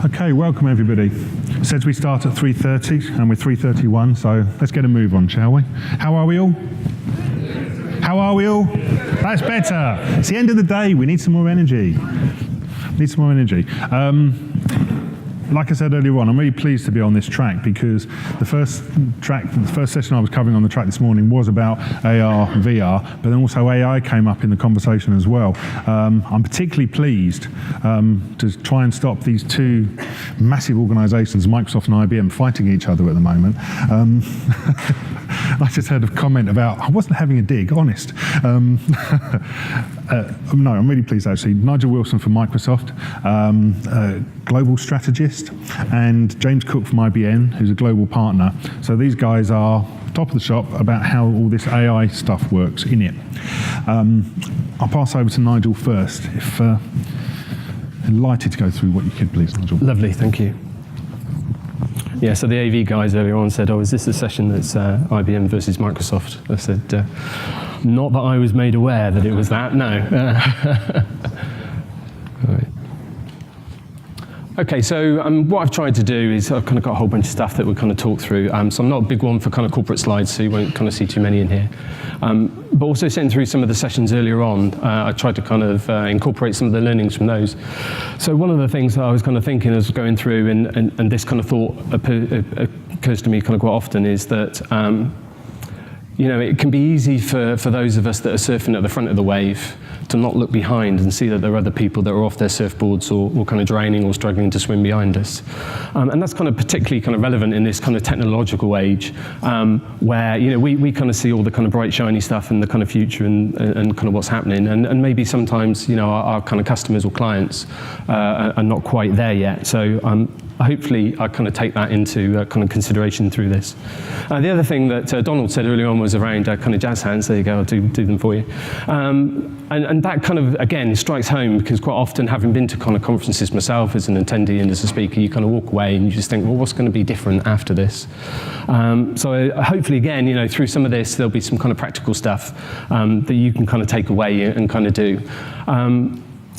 Okay, welcome everybody. It says we start at 3:30 and we're 3:31, so let's get a move on, shall we? How are we all? How are we all? That's better. It's the end of the day, we need some more energy. Like I said earlier on, I'm really pleased to be on this track because the first session I was covering on the track this morning was about AR, VR, but then also AI came up in the conversation as well. I'm particularly pleased to try and stop these two massive organisations, Microsoft and IBM, fighting each other at the moment. I just heard a comment about, I wasn't having a dig, honest. No, I'm really pleased actually. Nigel Willson from Microsoft, global strategist, and James Cook from IBM, who's a global partner. So these guys are top of the shop about how all this AI stuff works in it. I'll pass over to Nigel first. If delighted to go through what you could, please, Nigel. Lovely, thank you. Yeah, so the AV guys earlier on said, oh, is this a session that's IBM versus Microsoft? I said, not that I was made aware that it was that, no. Right. Okay, so what I've tried to do is I've kind of got a whole bunch of stuff that we'll kind of talk through. So I'm not a big one for kind of corporate slides, so you won't kind of see too many in here. But also sitting through some of the sessions earlier on, I tried to kind of incorporate some of the learnings from those. So one of the things that I was kind of thinking as going through, and this kind of thought occurs to me kind of quite often, is that you know, it can be easy for those of us that are surfing at the front of the wave to not look behind and see that there are other people that are off their surfboards or kind of drowning or struggling to swim behind us. And that's kind of particularly kind of relevant in this kind of technological age where, you know, we kind of see all the kind of bright, shiny stuff and the kind of future and kind of what's happening. And maybe sometimes, you know, our kind of customers or clients are not quite there yet. So hopefully I kind of take that into kind of consideration through this. The other thing that Donald said earlier on was around kind of jazz hands. There you go, I'll do them for you. And that kind of, again, strikes home because quite often, having been to kind of conferences myself as an attendee and as a speaker, you kind of walk away and you just think, well, what's going to be different after this? So hopefully, again, you know, through some of this, there'll be some kind of practical stuff that you can kind of take away and kind of do.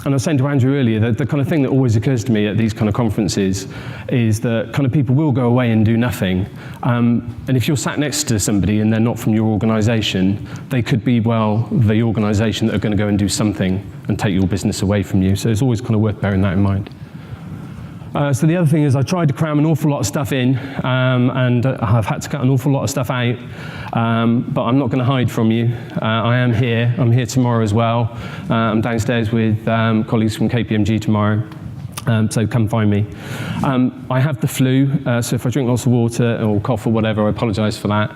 And I was saying to Andrew earlier that the kind of thing that always occurs to me at these kind of conferences is that kind of people will go away and do nothing. And if you're sat next to somebody and they're not from your organisation, they could be, well, the organisation that are going to go and do something and take your business away from you. So it's always kind of worth bearing that in mind. So the other thing is I tried to cram an awful lot of stuff in, and I've had to cut an awful lot of stuff out, but I'm not going to hide from you. I am here. I'm here tomorrow as well. I'm downstairs with colleagues from KPMG tomorrow. So come find me. I have the flu, so if I drink lots of water or cough or whatever, I apologise for that.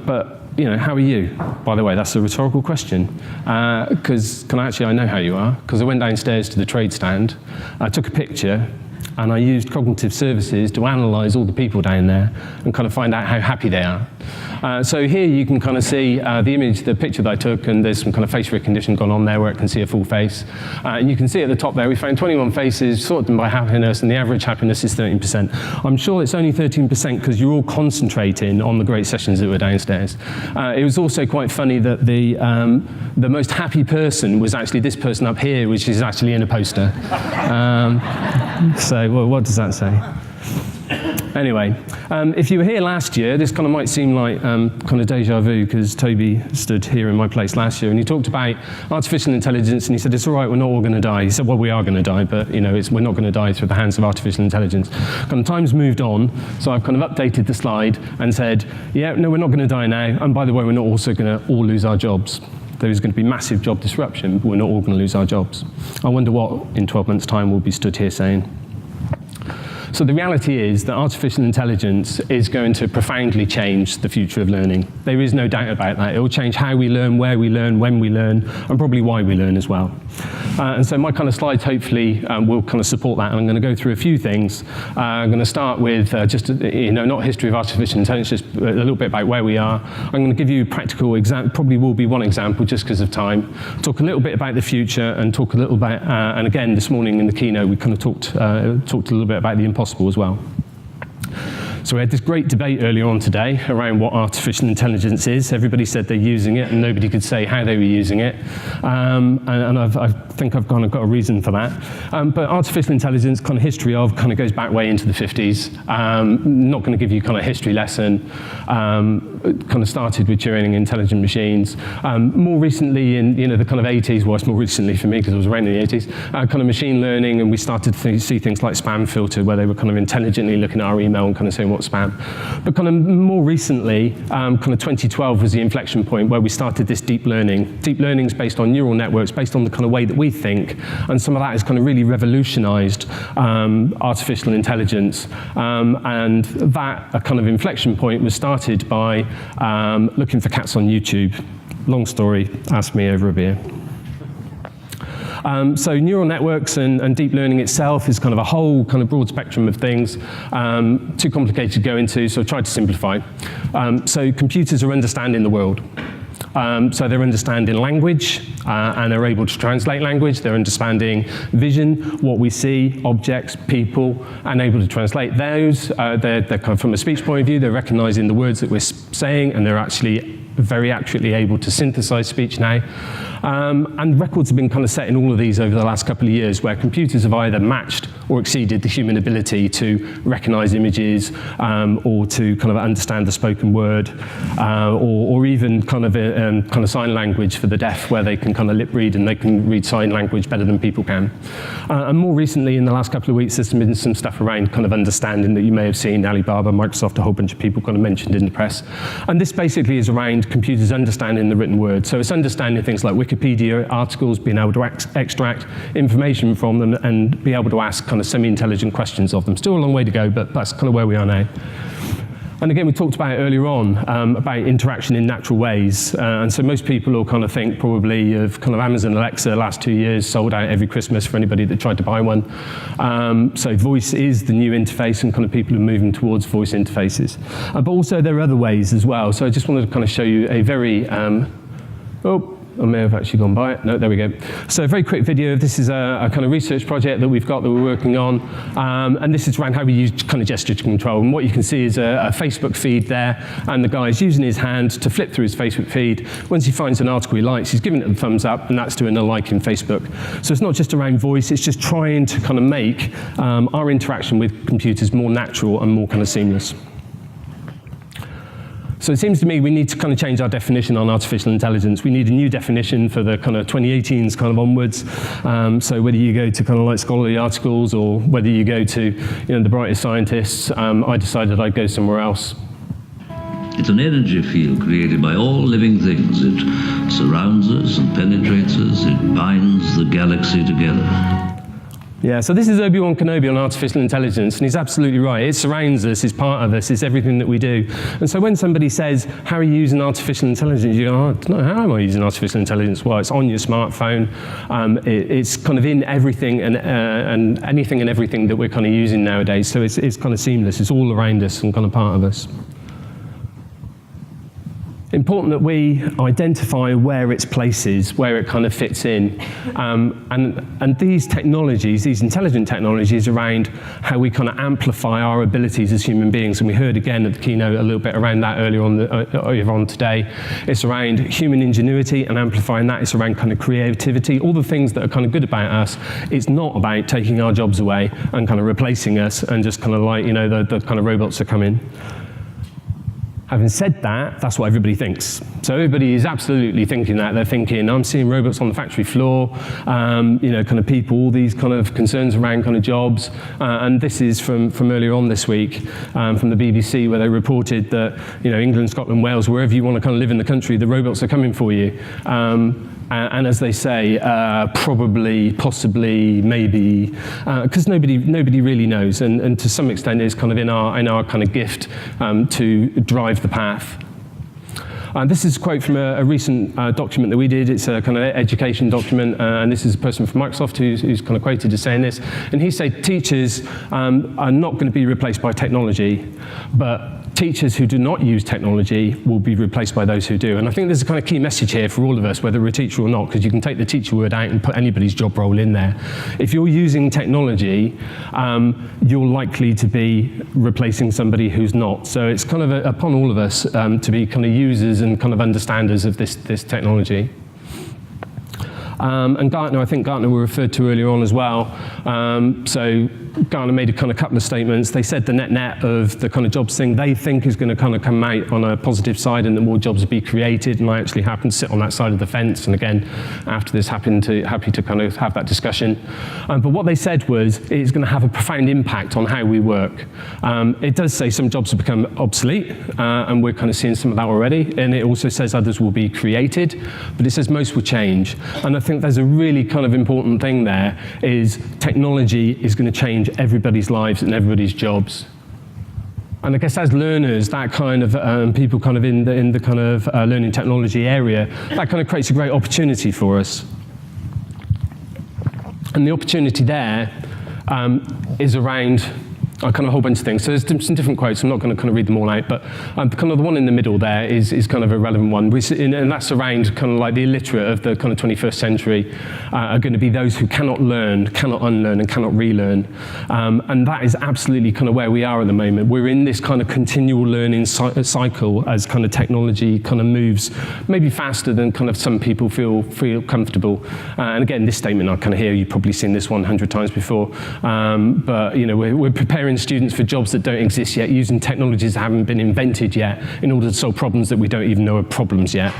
But you know, how are you? By the way, that's a rhetorical question. Because I know how you are, because I went downstairs to the trade stand, I took a picture, and I used cognitive services to analyse all the people down there and kind of find out how happy they are. So here you can kind of see the picture that I took, and there's some kind of face recognition gone on there where it can see a full face. And you can see at the top there, we found 21 faces, sorted them by happiness, and the average happiness is 13%. I'm sure it's only 13% because you're all concentrating on the great sessions that were downstairs. It was also quite funny that the most happy person was actually this person up here, which is actually in a poster. So, well, what does that say? Anyway, if you were here last year, this kind of might seem like kind of deja vu because Toby stood here in my place last year and he talked about artificial intelligence and he said, it's all right, we're not all going to die. He said, well, we are going to die, but you know, we're not going to die through the hands of artificial intelligence. Kind of time's moved on, so I've kind of updated the slide and said, yeah, no, we're not going to die now. And by the way, we're not also going to all lose our jobs. There is going to be massive job disruption, but we're not all going to lose our jobs. I wonder what in 12 months' time we'll be stood here saying. So the reality is that artificial intelligence is going to profoundly change the future of learning. There is no doubt about that. It will change how we learn, where we learn, when we learn, and probably why we learn as well. And so my kind of slides hopefully will kind of support that. And I'm going to go through a few things. I'm going to start with just, you know, not a history of artificial intelligence, just a little bit about where we are. I'm going to give you practical example, probably will be one example just because of time. Talk a little bit about the future and talk a little bit, and again, this morning in the keynote, we kind of talked a little bit about the impossible as well. So we had this great debate earlier on today around what artificial intelligence is. Everybody said they're using it, and nobody could say how they were using it. And I think I've kind of got a reason for that. But artificial intelligence, kind of history of, kind of goes back way into the 50s. Not going to give you kind of history lesson. Kind of started with training intelligent machines. More recently, in the kind of 80s, well, it's more recently for me because I was around in the 80s, kind of machine learning, and we started to see things like spam filter, where they were kind of intelligently looking at our email and kind of saying what's spam. But kind of more recently, kind of 2012 was the inflection point where we started this deep learning. Deep learning is based on neural networks, based on the kind of way that we think, and some of that has kind of really revolutionized artificial intelligence. And that kind of inflection point was started by looking for cats on YouTube. Long story, ask me over a beer. So neural networks and deep learning itself is kind of a whole kind of broad spectrum of things, too complicated to go into, so I tried to simplify. So computers are understanding the world. So they're understanding language, and they're able to translate language. They're understanding vision, what we see, objects, people, and able to translate those. They're kind of, from a speech point of view, they're recognizing the words that we're saying, and they're actually very accurately able to synthesize speech now. And records have been kind of set in all of these over the last couple of years, where computers have either matched or exceeded the human ability to recognize images, or to kind of understand the spoken word, or even kind of sign language for the deaf, where they can kind of lip read and they can read sign language better than people can. And more recently, in the last couple of weeks, there's been some stuff around kind of understanding that you may have seen. Alibaba, Microsoft, a whole bunch of people kind of mentioned in the press. And this basically is around computers understanding the written word. So it's understanding things like Wikipedia articles, being able to extract information from them and be able to ask kind of semi-intelligent questions of them. Still a long way to go, but that's kind of where we are now. And again, we talked about earlier on about interaction in natural ways. And so most people will kind of think probably of kind of Amazon Alexa last 2 years, sold out every Christmas for anybody that tried to buy one. So voice is the new interface, and kind of people are moving towards voice interfaces. But also there are other ways as well. So I just wanted to kind of show you a very, I may have actually gone by it. No, there we go. So a very quick video. This is a kind of research project that we've got that we're working on. And this is around how we use kind of gesture control. And what you can see is a Facebook feed there. And the guy is using his hand to flip through his Facebook feed. Once he finds an article he likes, he's giving it a thumbs up, and that's doing a like in Facebook. So it's not just around voice, it's just trying to kind of make our interaction with computers more natural and more kind of seamless. So it seems to me we need to kind of change our definition on artificial intelligence. We need a new definition for the kind of 2018s kind of onwards. So whether you go to kind of like scholarly articles, or whether you go to the brightest scientists, I decided I'd go somewhere else. It's an energy field created by all living things. It surrounds us and penetrates us. It binds the galaxy together. Yeah, so this is Obi-Wan Kenobi on artificial intelligence, and he's absolutely right. It surrounds us, it's part of us, it's everything that we do. And so when somebody says, how are you using artificial intelligence? You go, oh, I don't know, how am I using artificial intelligence? Well, it's on your smartphone. It's kind of in everything and anything and everything that we're kind of using nowadays. So it's kind of seamless. It's all around us and kind of part of us. Important that we identify where its place is, where it kind of fits in. And these technologies, these intelligent technologies around how we kind of amplify our abilities as human beings, and we heard again at the keynote a little bit around that earlier on today. It's around human ingenuity and amplifying that. It's around kind of creativity, all the things that are kind of good about us. It's not about taking our jobs away and kind of replacing us and just kind of like, the kind of robots are coming. Having said that, that's what everybody thinks. So everybody is absolutely thinking that. They're thinking, I'm seeing robots on the factory floor, kind of people, all these kind of concerns around kind of jobs. And this is from earlier on this week, from the BBC, where they reported that, England, Scotland, Wales, wherever you want to kind of live in the country, the robots are coming for you. And as they say, probably, possibly, maybe, because nobody really knows, and to some extent is kind of in our kind of gift to drive the path. This is a quote from a recent document that we did. It's a kind of education document, and this is a person from Microsoft who's kind of quoted as saying this. And he said teachers are not going to be replaced by technology, but teachers who do not use technology will be replaced by those who do. And I think there's a kind of key message here for all of us, whether we're a teacher or not, because you can take the teacher word out and put anybody's job role in there. If you're using technology, you're likely to be replacing somebody who's not. So it's kind of upon all of us to be kind of users and kind of understanders of this technology. And Gartner, I think Gartner were referred to earlier on as well. So Gartner made a kind of couple of statements. They said the net of the kind of jobs thing they think is going to kind of come out on a positive side, and that more jobs will be created. And I actually happen to sit on that side of the fence. And again, after this, happy to kind of have that discussion. But what they said was it's going to have a profound impact on how we work. It does say some jobs will become obsolete, and we're kind of seeing some of that already. And it also says others will be created, but it says most will change. And I think there's a really kind of important thing there, is technology is going to change everybody's lives and everybody's jobs. And I guess as learners, that kind of people kind of in the kind of learning technology area, that kind of creates a great opportunity for us. And the opportunity there is around kind of a whole bunch of things. So there's some different quotes. I'm not going to kind of read them all out, but kind of the one in the middle there is kind of a relevant one. And that's around kind of like the illiterate of the kind of 21st century are going to be those who cannot learn, cannot unlearn, and cannot relearn. And that is absolutely kind of where we are at the moment. We're in this kind of continual learning cycle as kind of technology kind of moves maybe faster than kind of some people feel comfortable. And again, this statement I kind of hear, you've probably seen this 100 times before. But you know, we're preparing students for jobs that don't exist yet, using technologies that haven't been invented yet in order to solve problems that we don't even know are problems yet.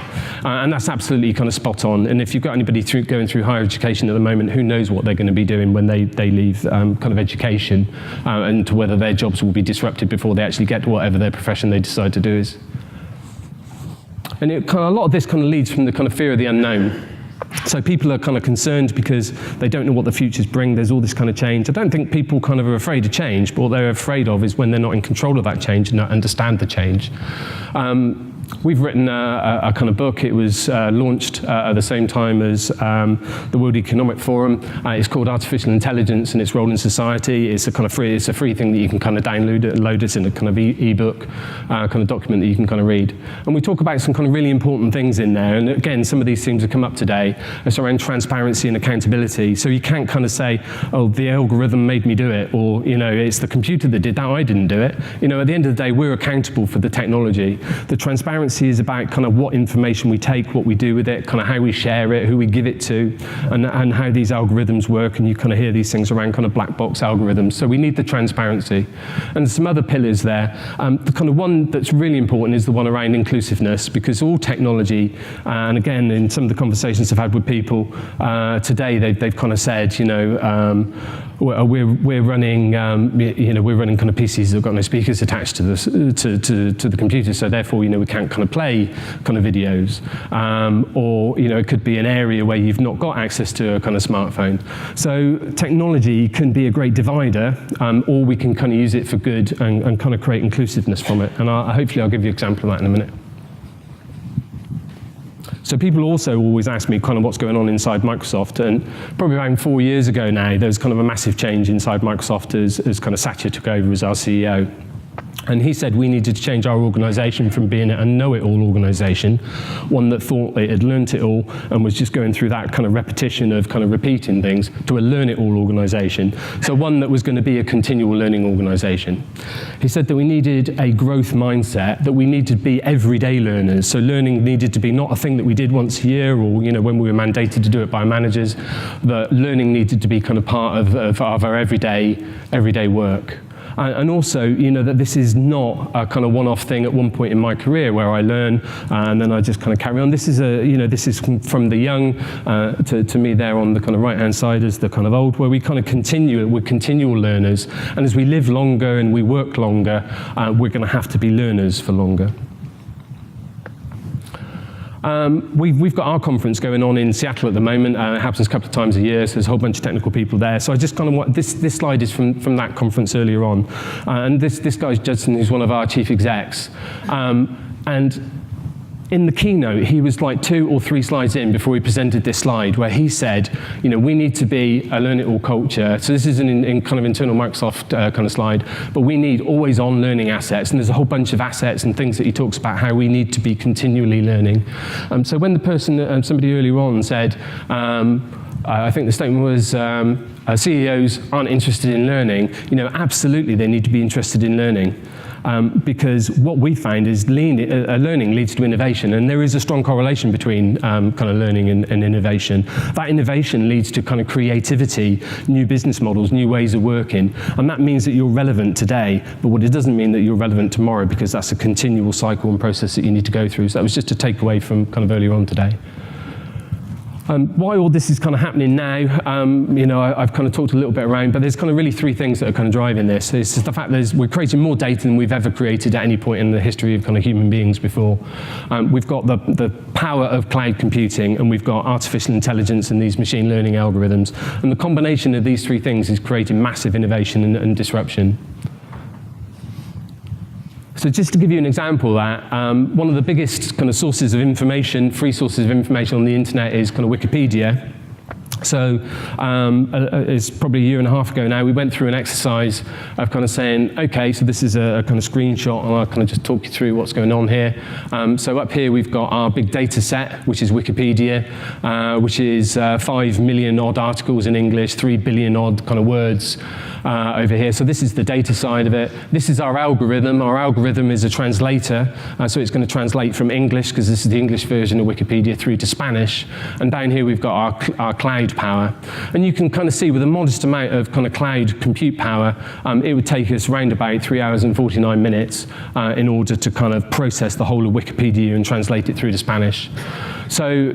And that's absolutely kind of spot on. And if you've got anybody going through higher education at the moment, who knows what they're going to be doing when they leave kind of education, and to whether their jobs will be disrupted before they actually get to whatever their profession they decide to do is. And a lot of this kind of leads from the kind of fear of the unknown. So people are kind of concerned because they don't know what the futures bring. There's all this kind of change. I don't think people kind of are afraid of change, but what they're afraid of is when they're not in control of that change and not understand the change. We've written a kind of book. It was launched at the same time as the World Economic Forum. It's called Artificial Intelligence and Its Role in Society. It's a kind of free thing that you can kind of download it and load it in a kind of ebook kind of document that you can kind of read. And we talk about some kind of really important things in there. And again, some of these things have come up today. It's around transparency and accountability. So you can't kind of say, oh, the algorithm made me do it, or you know, it's the computer that did that, I didn't do it. You know, at the end of the day, we're accountable for the technology. The transparency is about kind of what information we take, what we do with it, kind of how we share it, who we give it to, and how these algorithms work. And you kind of hear these things around kind of black box algorithms. So we need the transparency. And some other pillars there. The kind of one that's really important is the one around inclusiveness, because all technology, and again, in some of the conversations I've had with people today, they've kind of said, you know, we're running, you know, we're running kind of PCs that have got no speakers attached to the computer, so therefore, you know, we can't kind of play kind of videos, or you know, it could be an area where you've not got access to a kind of smartphone. So technology can be a great divider, or we can kind of use it for good and kind of create inclusiveness from it. And hopefully I'll give you an example of that in a minute. So people also always ask me kind of what's going on inside Microsoft, and probably around 4 years ago now, there was kind of a massive change inside Microsoft as kind of Satya took over as our CEO. And he said we needed to change our organisation from being a know-it-all organisation, one that thought it had learnt it all and was just going through that kind of repetition of kind of repeating things, to a learn-it-all organisation. So one that was going to be a continual learning organisation. He said that we needed a growth mindset, that we needed to be everyday learners. So learning needed to be not a thing that we did once a year, or you know, when we were mandated to do it by managers. But learning needed to be kind of part of our everyday work. And also, you know, that this is not a kind of one-off thing at one point in my career where I learn and then I just kind of carry on. This is this is from the young to me there on the kind of right-hand side as the kind of old, where we kind of continue, we're continual learners. And as we live longer and we work longer, we're going to have to be learners for longer. We've got our conference going on in Seattle at the moment. It happens a couple of times a year, so there's a whole bunch of technical people there. So I just kind of want, this slide is from that conference earlier on. And this guy's Judson, who's one of our chief execs. And in the keynote, he was like 2 or 3 slides in before he presented this slide, where he said, we need to be a learn-it-all culture. So this is an kind of internal Microsoft kind of slide, but we need always-on learning assets, and there's a whole bunch of assets and things that he talks about how we need to be continually learning. So when the person, somebody earlier on said, I think the statement was, CEOs aren't interested in learning, absolutely they need to be interested in learning. Because what we find is learning leads to innovation, and there is a strong correlation between kind of learning and innovation. That innovation leads to kind of creativity, new business models, new ways of working, and that means that you're relevant today, but what it doesn't mean that you're relevant tomorrow, because that's a continual cycle and process that you need to go through. So that was just a takeaway from kind of earlier on today. Why all this is kind of happening now, I've kind of talked a little bit around, but there's kind of really 3 things that are kind of driving this. It's just the fact that we're creating more data than we've ever created at any point in the history of kind of human beings before. We've got the power of cloud computing, and we've got artificial intelligence and these machine learning algorithms. And the combination of these 3 things is creating massive innovation and disruption. So just to give you an example of that, one of the biggest kind of sources of information, free sources of information on the internet is kind of Wikipedia. So it's probably a year and a half ago now, we went through an exercise of kind of saying, okay, so this is a kind of screenshot, and I'll kind of just talk you through what's going on here. So up here we've got our big data set, which is Wikipedia, which is 5 million odd articles in English, 3 billion odd kind of words over here. So this is the data side of it. This is our algorithm. Our algorithm is a translator, so it's going to translate from English, because this is the English version of Wikipedia, through to Spanish. And down here we've got our cloud power. And you can kind of see with a modest amount of kind of cloud compute power, it would take us around about 3 hours and 49 minutes in order to kind of process the whole of Wikipedia and translate it through to Spanish. So,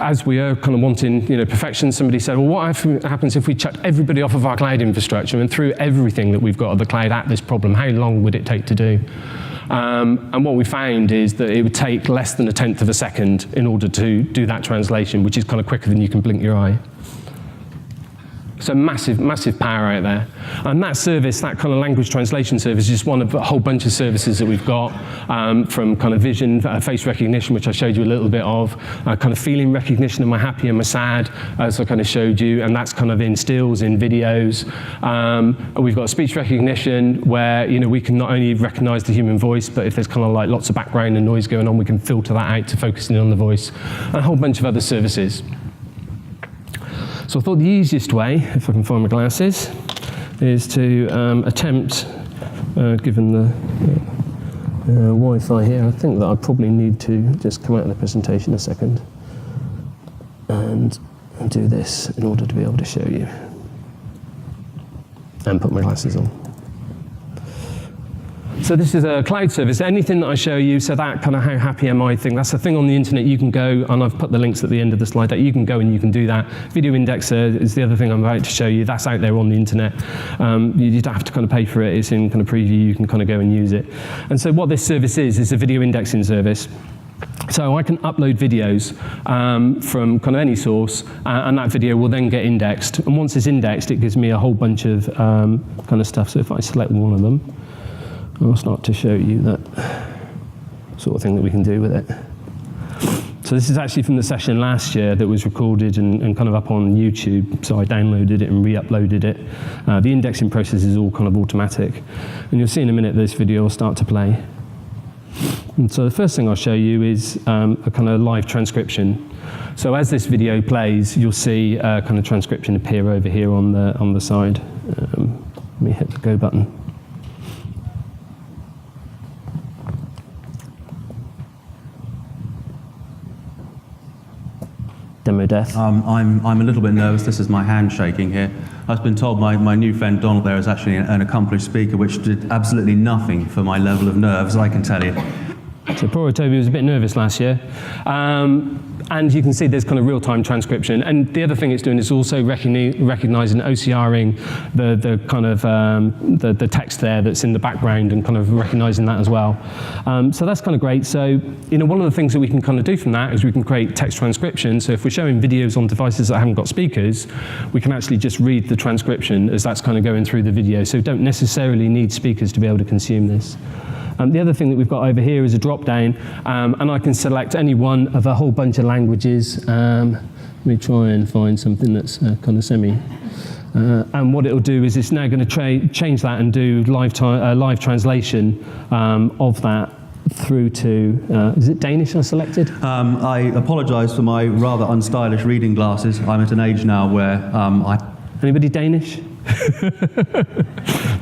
as we are kind of wanting, perfection, somebody said, well, what happens if we chucked everybody off of our cloud infrastructure and threw everything that we've got of the cloud at this problem? How long would it take to do? And what we found is that it would take less than 1/10 of a second in order to do that translation, which is kind of quicker than you can blink your eye. So massive, massive power out there. And that service, that kind of language translation service, is just one of a whole bunch of services that we've got, from kind of vision, face recognition, which I showed you a little bit of, kind of feeling recognition, am I happy, am I sad, as I kind of showed you, and that's kind of in stills, in videos. We've got speech recognition, where we can not only recognize the human voice, but if there's kind of like lots of background and noise going on, we can filter that out to focus in on the voice, and a whole bunch of other services. So I thought the easiest way, if I can find my glasses, is to attempt, given the Wi-Fi here, I think that I probably need to just come out of the presentation a second and do this in order to be able to show you. And put my glasses on. So this is a cloud service. Anything that I show you, so that kind of how happy am I thing, that's a thing on the internet. You can go, and I've put the links at the end of the slide, that you can go and you can do that. Video indexer is the other thing I'm about to show you. That's out there on the internet. You don't have to kind of pay for it. It's in kind of preview. You can kind of go and use it. And so what this service is a video indexing service. So I can upload videos from kind of any source, and that video will then get indexed. And once it's indexed, it gives me a whole bunch of kind of stuff. So if I select one of them, I'll start to show you that sort of thing that we can do with it. So this is actually from the session last year that was recorded and kind of up on YouTube. So I downloaded it and re-uploaded it. The indexing process is all kind of automatic. And you'll see in a minute this video will start to play. And so the first thing I'll show you is a kind of live transcription. So as this video plays, you'll see a kind of transcription appear over here on the side. Let me hit the go button. Demo death. I'm a little bit nervous. This is my hand shaking here. I've been told my new friend Donald there is actually an accomplished speaker, which did absolutely nothing for my level of nerves, I can tell you. So poor Toby was a bit nervous last year. And you can see there's kind of real-time transcription. And the other thing it's doing is also recognizing, OCRing the kind of the text there that's in the background and kind of recognizing that as well. So that's kind of great. So one of the things that we can kind of do from that is we can create text transcription. So if we're showing videos on devices that haven't got speakers, we can actually just read the transcription as that's kind of going through the video. So we don't necessarily need speakers to be able to consume this. The other thing that we've got over here is a drop down, and I can select any one of a whole bunch of languages. Let me try and find something that's kind of semi. And what it'll do is it's now going to change that and do live translation of that through to, is it Danish I selected? I apologise for my rather unstylish reading glasses. I'm at an age now where Anybody Danish?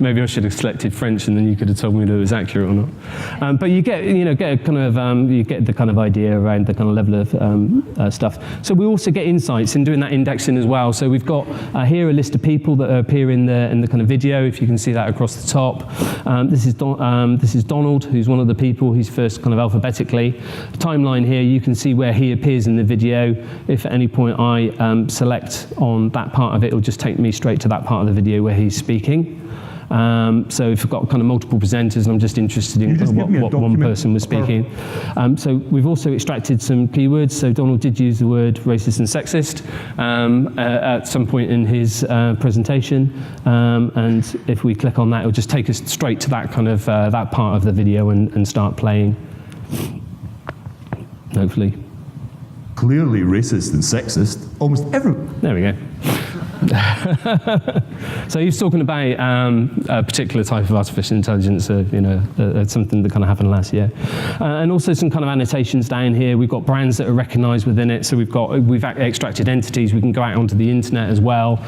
Maybe I should have selected French, and then you could have told me that it was accurate or not. But you get a kind of you get the kind of idea around the kind of level of stuff. So we also get insights in doing that indexing as well. So we've got here a list of people that appear in the kind of video. If you can see that across the top, this is Donald, who's one of the people. He's first kind of alphabetically. The timeline here, you can see where he appears in the video. If at any point I select on that part of it, it'll just take me straight to that part of the video where he's speaking. So if I've got kind of multiple presenters and I'm just interested in what one person was speaking. So we've also extracted some keywords. So Donald did use the word racist and sexist at some point in his presentation. And if we click on that, it'll just take us straight to that kind of that part of the video and start playing, hopefully. Clearly racist and sexist, almost everyone. There we go. So he was talking about a particular type of artificial intelligence, something that kind of happened last year, and also some kind of annotations down here. We've got brands that are recognised within it. So we've extracted entities. We can go out onto the internet as well.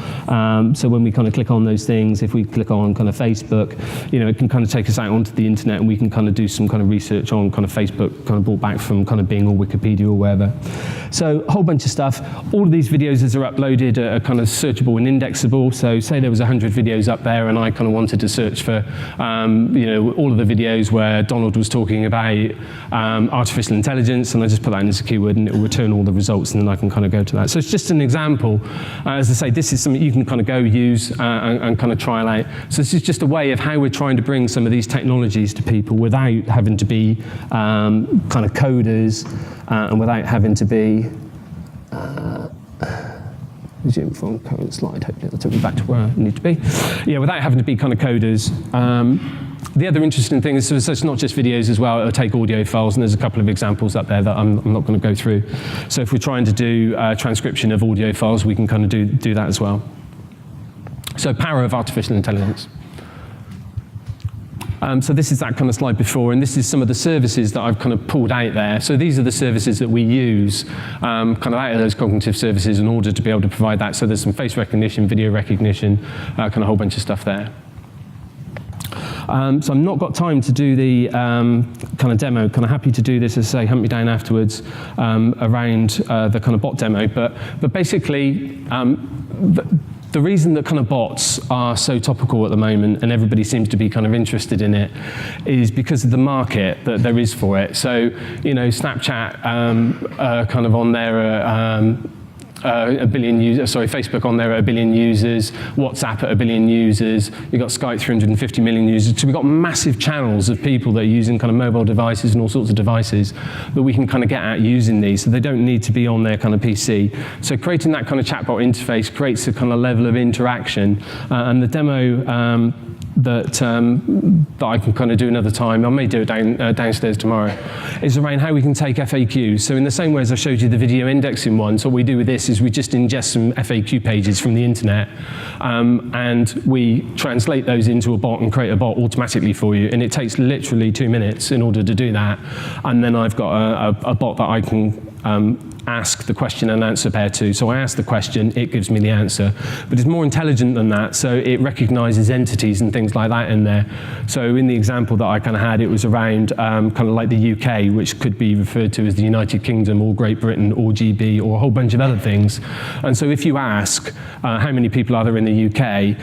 So when we kind of click on those things, if we click on kind of Facebook, it can kind of take us out onto the internet, and we can kind of do some kind of research on kind of Facebook, kind of brought back from kind of Bing or Wikipedia or wherever. So a whole bunch of stuff. All of these videos as are uploaded are kind of searchable and indexable. So say there was 100 videos up there and I kind of wanted to search for all of the videos where Donald was talking about artificial intelligence, and I just put that in as a keyword and it will return all the results, and then I can kind of go to that. So it's just an example. As I say, this is something you can kind of go use and kind of trial out. So this is just a way of how we're trying to bring some of these technologies to people without having to be kind of coders and without having to be resume from current slide. Hopefully that'll take me back to where I need to be. Yeah, without having to be kind of coders. The other interesting thing is, so it's not just videos as well, it'll take audio files, and there's a couple of examples up there that I'm not going to go through. So if we're trying to do transcription of audio files, we can kind of do that as well. So power of artificial intelligence. So this is that kind of slide before, and this is some of the services that I've kind of pulled out there. So these are the services that we use kind of out of those cognitive services in order to be able to provide that. So there's some face recognition, video recognition, kind of a whole bunch of stuff there. So I've not got time to do the kind of demo. Kind of happy to do this, as I say, hunt me down afterwards around the kind of bot demo. But basically, the reason that kind of bots are so topical at the moment and everybody seems to be kind of interested in it is because of the market that there is for it. So, Snapchat kind of on there, a billion users, Facebook on there at 1 billion users, WhatsApp at 1 billion users, you've got Skype 350 million users. So we've got massive channels of people that are using kind of mobile devices and all sorts of devices that we can kind of get at using these, so they don't need to be on their kind of PC. So creating that kind of chatbot interface creates a kind of level of interaction, and the demo that I can kind of do another time, I may do it downstairs tomorrow, is around how we can take FAQs. So in the same way as I showed you the video indexing one, so what we do with this is we just ingest some FAQ pages from the internet, and we translate those into a bot and create a bot automatically for you, and it takes literally 2 minutes in order to do that, and then I've got a bot that I can ask the question and answer pair to. So I ask the question, it gives me the answer. But it's more intelligent than that, so it recognizes entities and things like that in there. So in the example that I kind of had, it was around kind of like the UK, which could be referred to as the United Kingdom or Great Britain or GB or a whole bunch of other things. And so if you ask how many people are there in the UK,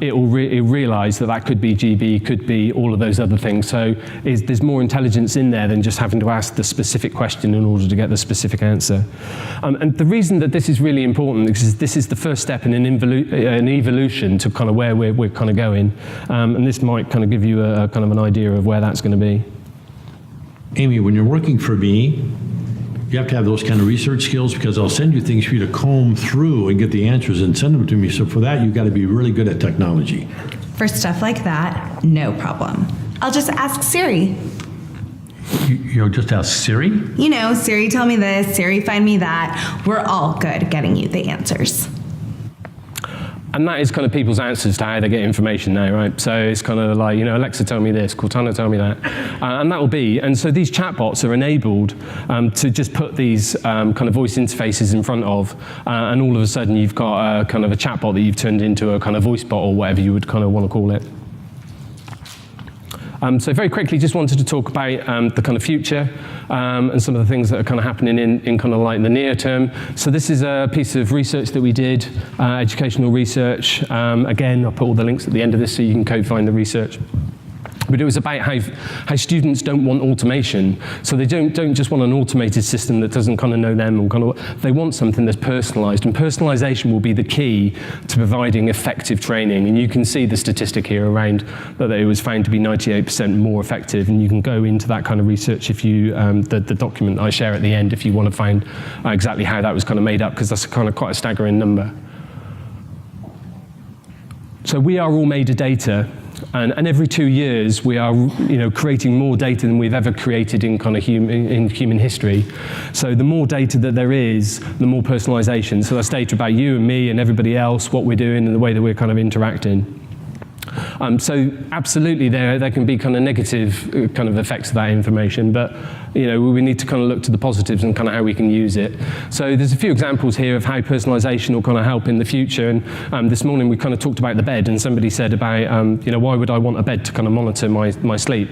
it'll realize that that could be GB, could be all of those other things. So there's more intelligence in there than just having to ask the specific question in order to get the specific answer. And the reason that this is really important is this is the first step in an evolution to kind of where we're kind of going. And this might kind of give you a kind of an idea of where that's going to be. Amy, when you're working for me, you have to have those kind of research skills, because I'll send you things for you to comb through and get the answers and send them to me. So for that, you've got to be really good at technology. For stuff like that, no problem. I'll just ask Siri. You'll just ask Siri? You know, Siri, tell me this, Siri, find me that. We're all good at getting you the answers. And that is kind of people's answers to how they get information now, right? So it's kind of like, you know, Alexa, tell me this, Cortana, tell me that. And that will be, and so these chatbots are enabled to just put these kind of voice interfaces in front of, and all of a sudden you've got a kind of a chatbot that you've turned into a kind of voice bot or whatever you would kind of want to call it. So very quickly, just wanted to talk about the kind of future and some of the things that are kind of happening in kind of like the near term. So this is a piece of research that we did, educational research. Again, I'll put all the links at the end of this so you can co-find the research. But it was about how students don't want automation. So they don't just want an automated system that doesn't kind of know them, or kind of, they want something that's personalised. And personalisation will be the key to providing effective training. And you can see the statistic here around that it was found to be 98% more effective. And you can go into that kind of research if you, the document I share at the end, if you want to find exactly how that was kind of made up, because that's kind of quite a staggering number. So we are all made of data. And every 2 years, we are, creating more data than we've ever created in kind of human history. So the more data that there is, the more personalisation. So that's data about you and me and everybody else, what we're doing, and the way that we're kind of interacting. So absolutely, there can be kind of negative kind of effects of that information, but we need to kind of look to the positives and kind of how we can use it. So there's a few examples here of how personalisation will kind of help in the future. And this morning we kind of talked about the bed, and somebody said about, why would I want a bed to kind of monitor my sleep?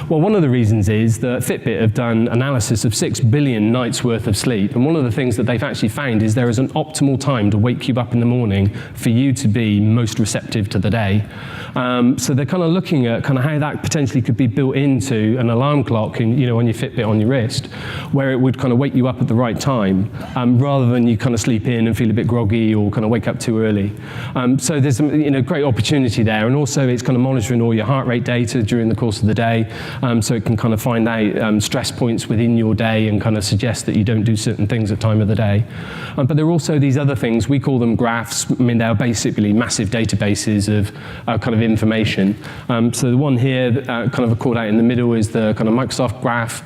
Well, one of the reasons is that Fitbit have done analysis of 6 billion nights worth of sleep, and one of the things that they've actually found is there is an optimal time to wake you up in the morning for you to be most receptive to the day. So they're kind of looking at kind of how that potentially could be built into an alarm clock, on your Fitbit on your wrist, where it would kind of wake you up at the right time, rather than you kind of sleep in and feel a bit groggy or kind of wake up too early. So there's some great opportunity there, and also it's kind of monitoring all your heart rate data during the course of the day, so it can kind of find out stress points within your day and kind of suggest that you don't do certain things at time of the day. But there are also these other things, we call them graphs. I mean, they're basically massive databases of kind of information. So the one here that kind of called out in the middle is the kind of Microsoft graph,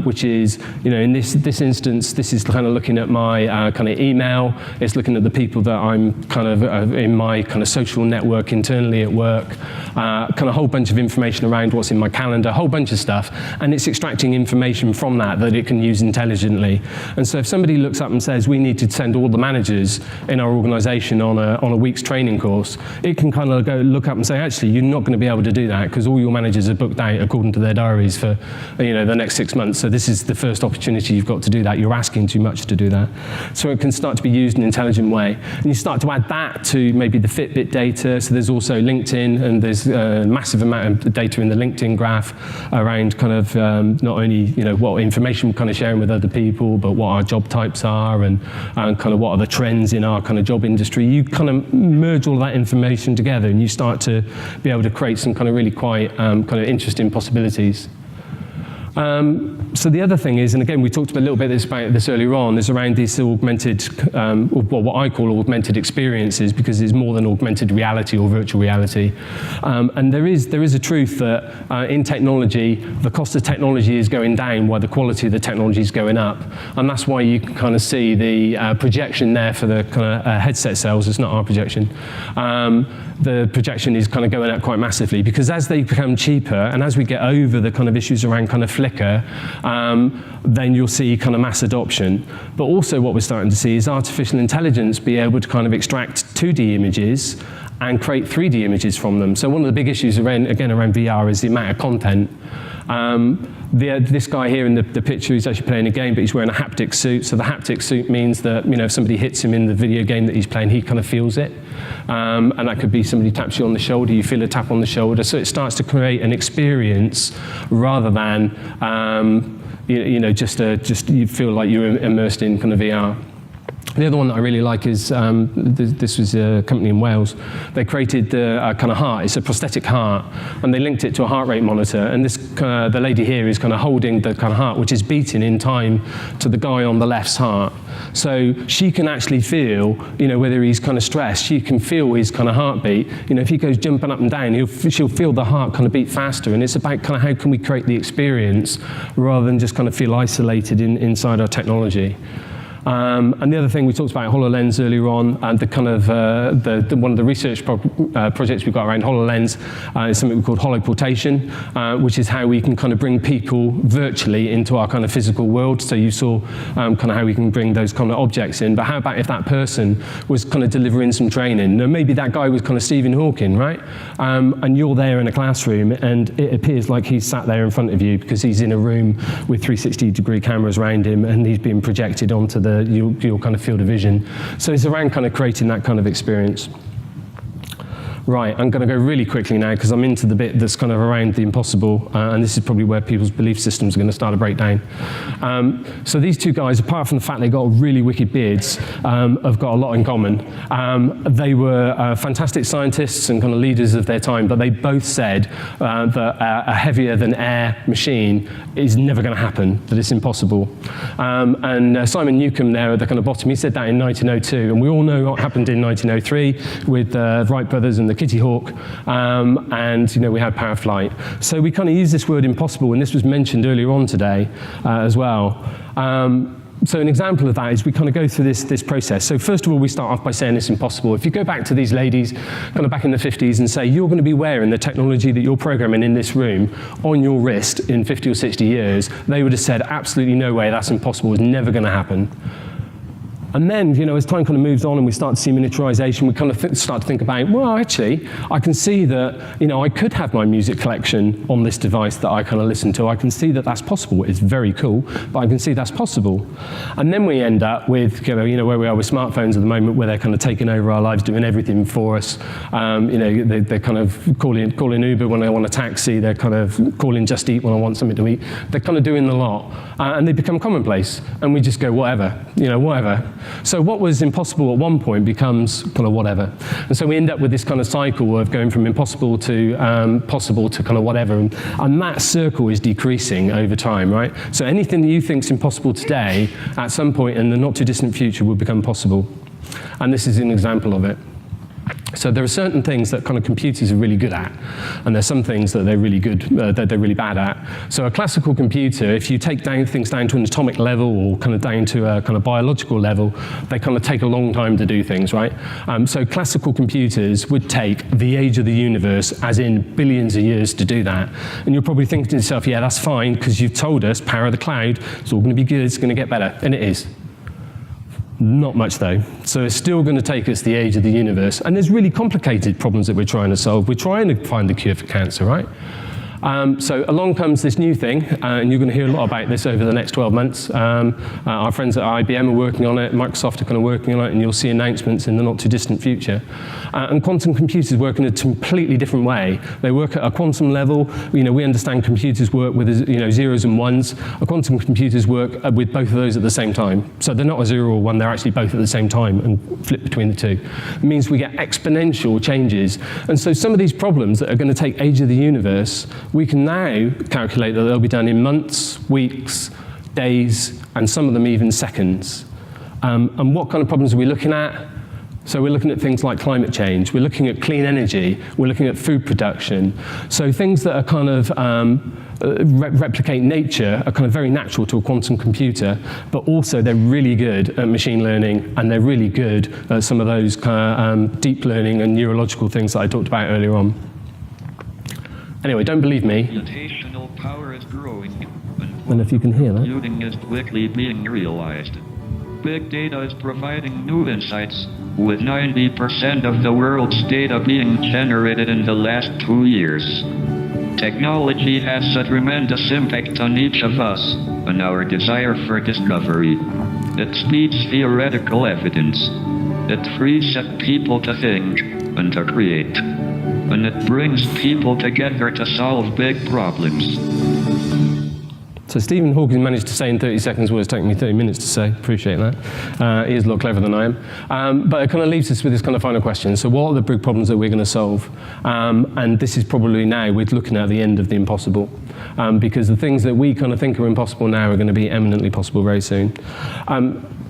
which is, in this instance, this is kind of looking at my kind of email. It's looking at the people that I'm kind of in my kind of social network internally at work, kind of a whole bunch of information around what's in my calendar, a whole bunch of stuff, and it's extracting information from that it can use intelligently. And so if somebody looks up and says, we need to send all the managers in our organisation on a week's training course, it can kind of go look up and say, actually, you're not going to be able to do that because all your managers are booked out according to their diaries for the next 6 months. So this is the first opportunity you've got to do that. You're asking too much to do that. So it can start to be used in an intelligent way. And you start to add that to maybe the Fitbit data. So there's also LinkedIn, and there's a massive amount of data in the LinkedIn graph around kind of not only what information we're kind of sharing with other people, but what our job types are and kind of what are the trends in our kind of job industry. You kind of merge all of that information together, and you start to be able to create some kind of really quite kind of interesting possibilities. So the other thing is, and again, we talked a little bit about this earlier on, is around these augmented, what I call augmented experiences, because it's more than augmented reality or virtual reality. And there is a truth that in technology, the cost of technology is going down while the quality of the technology is going up. And that's why you can kind of see the projection there for the kind of headset sales. It's not our projection. The projection is kind of going up quite massively, because as they become cheaper and as we get over the kind of issues around kind of flicker, then you'll see kind of mass adoption. But also what we're starting to see is artificial intelligence be able to kind of extract 2D images and create 3D images from them. So one of the big issues around VR is the amount of content. This guy here in the picture, he's actually playing a game, but he's wearing a haptic suit. So the haptic suit means that if somebody hits him in the video game that he's playing, he kind of feels it. And that could be somebody taps you on the shoulder, you feel a tap on the shoulder. So it starts to create an experience rather than just you feel like you're immersed in kind of VR. The other one that I really like is, this was a company in Wales. They created the kind of heart. It's a prosthetic heart, and they linked it to a heart rate monitor. And this, the lady here is kind of holding the kind of heart, which is beating in time to the guy on the left's heart. So she can actually feel, you know, whether he's kind of stressed, she can feel his kind of heartbeat. You know, if he goes jumping up and down, she'll feel the heart kind of beat faster. And it's about kind of how can we create the experience rather than just kind of feel isolated inside our technology. And the other thing we talked about HoloLens earlier on, and the kind of one of the research projects we've got around HoloLens is something we called holoportation, which is how we can kind of bring people virtually into our kind of physical world. So you saw kind of how we can bring those kind of objects in. But how about if that person was kind of delivering some training? Now, maybe that guy was kind of Stephen Hawking, right? And you're there in a classroom, and it appears like he's sat there in front of you because he's in a room with 360-degree cameras around him, and he's being projected onto your kind of field of vision. So it's around kind of creating that kind of experience. Right, I'm going to go really quickly now because I'm into the bit that's kind of around the impossible, and this is probably where people's belief systems are going to start to break down. So these two guys, apart from the fact they got really wicked beards, have got a lot in common. They were fantastic scientists and kind of leaders of their time, but they both said that a heavier than air machine is never going to happen, that it's impossible. And Simon Newcomb there at the kind of bottom, he said that in 1902, and we all know what happened in 1903 with the Wright brothers and the Kitty Hawk, and you know, we had power flight. So we kind of use this word impossible, and this was mentioned earlier on today as well. So an example of that is we kind of go through this process. So first of all, we start off by saying it's impossible. If you go back to these ladies kind of back in the 50s and say, you're going to be wearing the technology that you're programming in this room on your wrist in 50 or 60 years, they would have said, absolutely no way, that's impossible, it's never going to happen. And then, you know, as time kind of moves on and we start to see miniaturization, we kind of start to think about, well, actually, I can see that, you know, I could have my music collection on this device that I kind of listen to. I can see that that's possible. It's very cool, but I can see that's possible. And then we end up with, you know where we are with smartphones at the moment, where they're kind of taking over our lives, doing everything for us. You know, they're kind of calling Uber when I want a taxi. They're kind of calling Just Eat when I want something to eat. They're kind of doing the lot, and they become commonplace. And we just go, whatever, you know, whatever. So what was impossible at one point becomes kind of whatever. And so we end up with this kind of cycle of going from impossible to possible to kind of whatever. And that circle is decreasing over time, right? So anything that you think is impossible today, at some point in the not too distant future will become possible. And this is an example of it. So there are certain things that kind of computers are really good at, and there's some things that they're really good, that they're really bad at. So a classical computer, if you take things down to an atomic level or kind of down to a kind of biological level, they kind of take a long time to do things, right? So classical computers would take the age of the universe, as in billions of years, to do that. And you're probably thinking to yourself, yeah, that's fine, because you've told us, power of the cloud, it's all going to be good, it's going to get better, and it is. Not much though. So it's still going to take us the age of the universe. And there's really complicated problems that we're trying to solve. We're trying to find the cure for cancer, right? So along comes this new thing, and you're going to hear a lot about this over the next 12 months. Our friends at IBM are working on it, Microsoft are kind of working on it, and you'll see announcements in the not too distant future. And quantum computers work in a completely different way. They work at a quantum level. You know, we understand computers work with, you know, zeros and ones. Quantum computers work with both of those at the same time. So they're not a 0 or 1, they're actually both at the same time and flip between the two. It means we get exponential changes. And so some of these problems that are going to take age of the universe, we can now calculate that they'll be done in months, weeks, days, and some of them even seconds. And what kind of problems are we looking at? So we're looking at things like climate change, we're looking at clean energy, we're looking at food production. So things that are kind of replicate nature are kind of very natural to a quantum computer, but also they're really good at machine learning, and they're really good at some of those kind of deep learning and neurological things that I talked about earlier on. Anyway, don't believe me. Computational power is growing, And if you can hear that. computing is quickly being realized. Big data is providing new insights, with 90% of the world's data being generated in the last 2 years. Technology has a tremendous impact on each of us, and our desire for discovery. It speeds theoretical evidence. It frees up people to think and to create. And it brings people together to solve big problems. So So Stephen Hawking managed to say in 30 seconds what it's taken me 30 minutes to say. Appreciate that. He is a lot cleverer than I am. But it kind of leaves us with this kind of final question. So what are the big problems that we're going to solve? And this is probably now we're looking at the end of the impossible. Because the things that we kind of think are impossible now are going to be eminently possible very soon.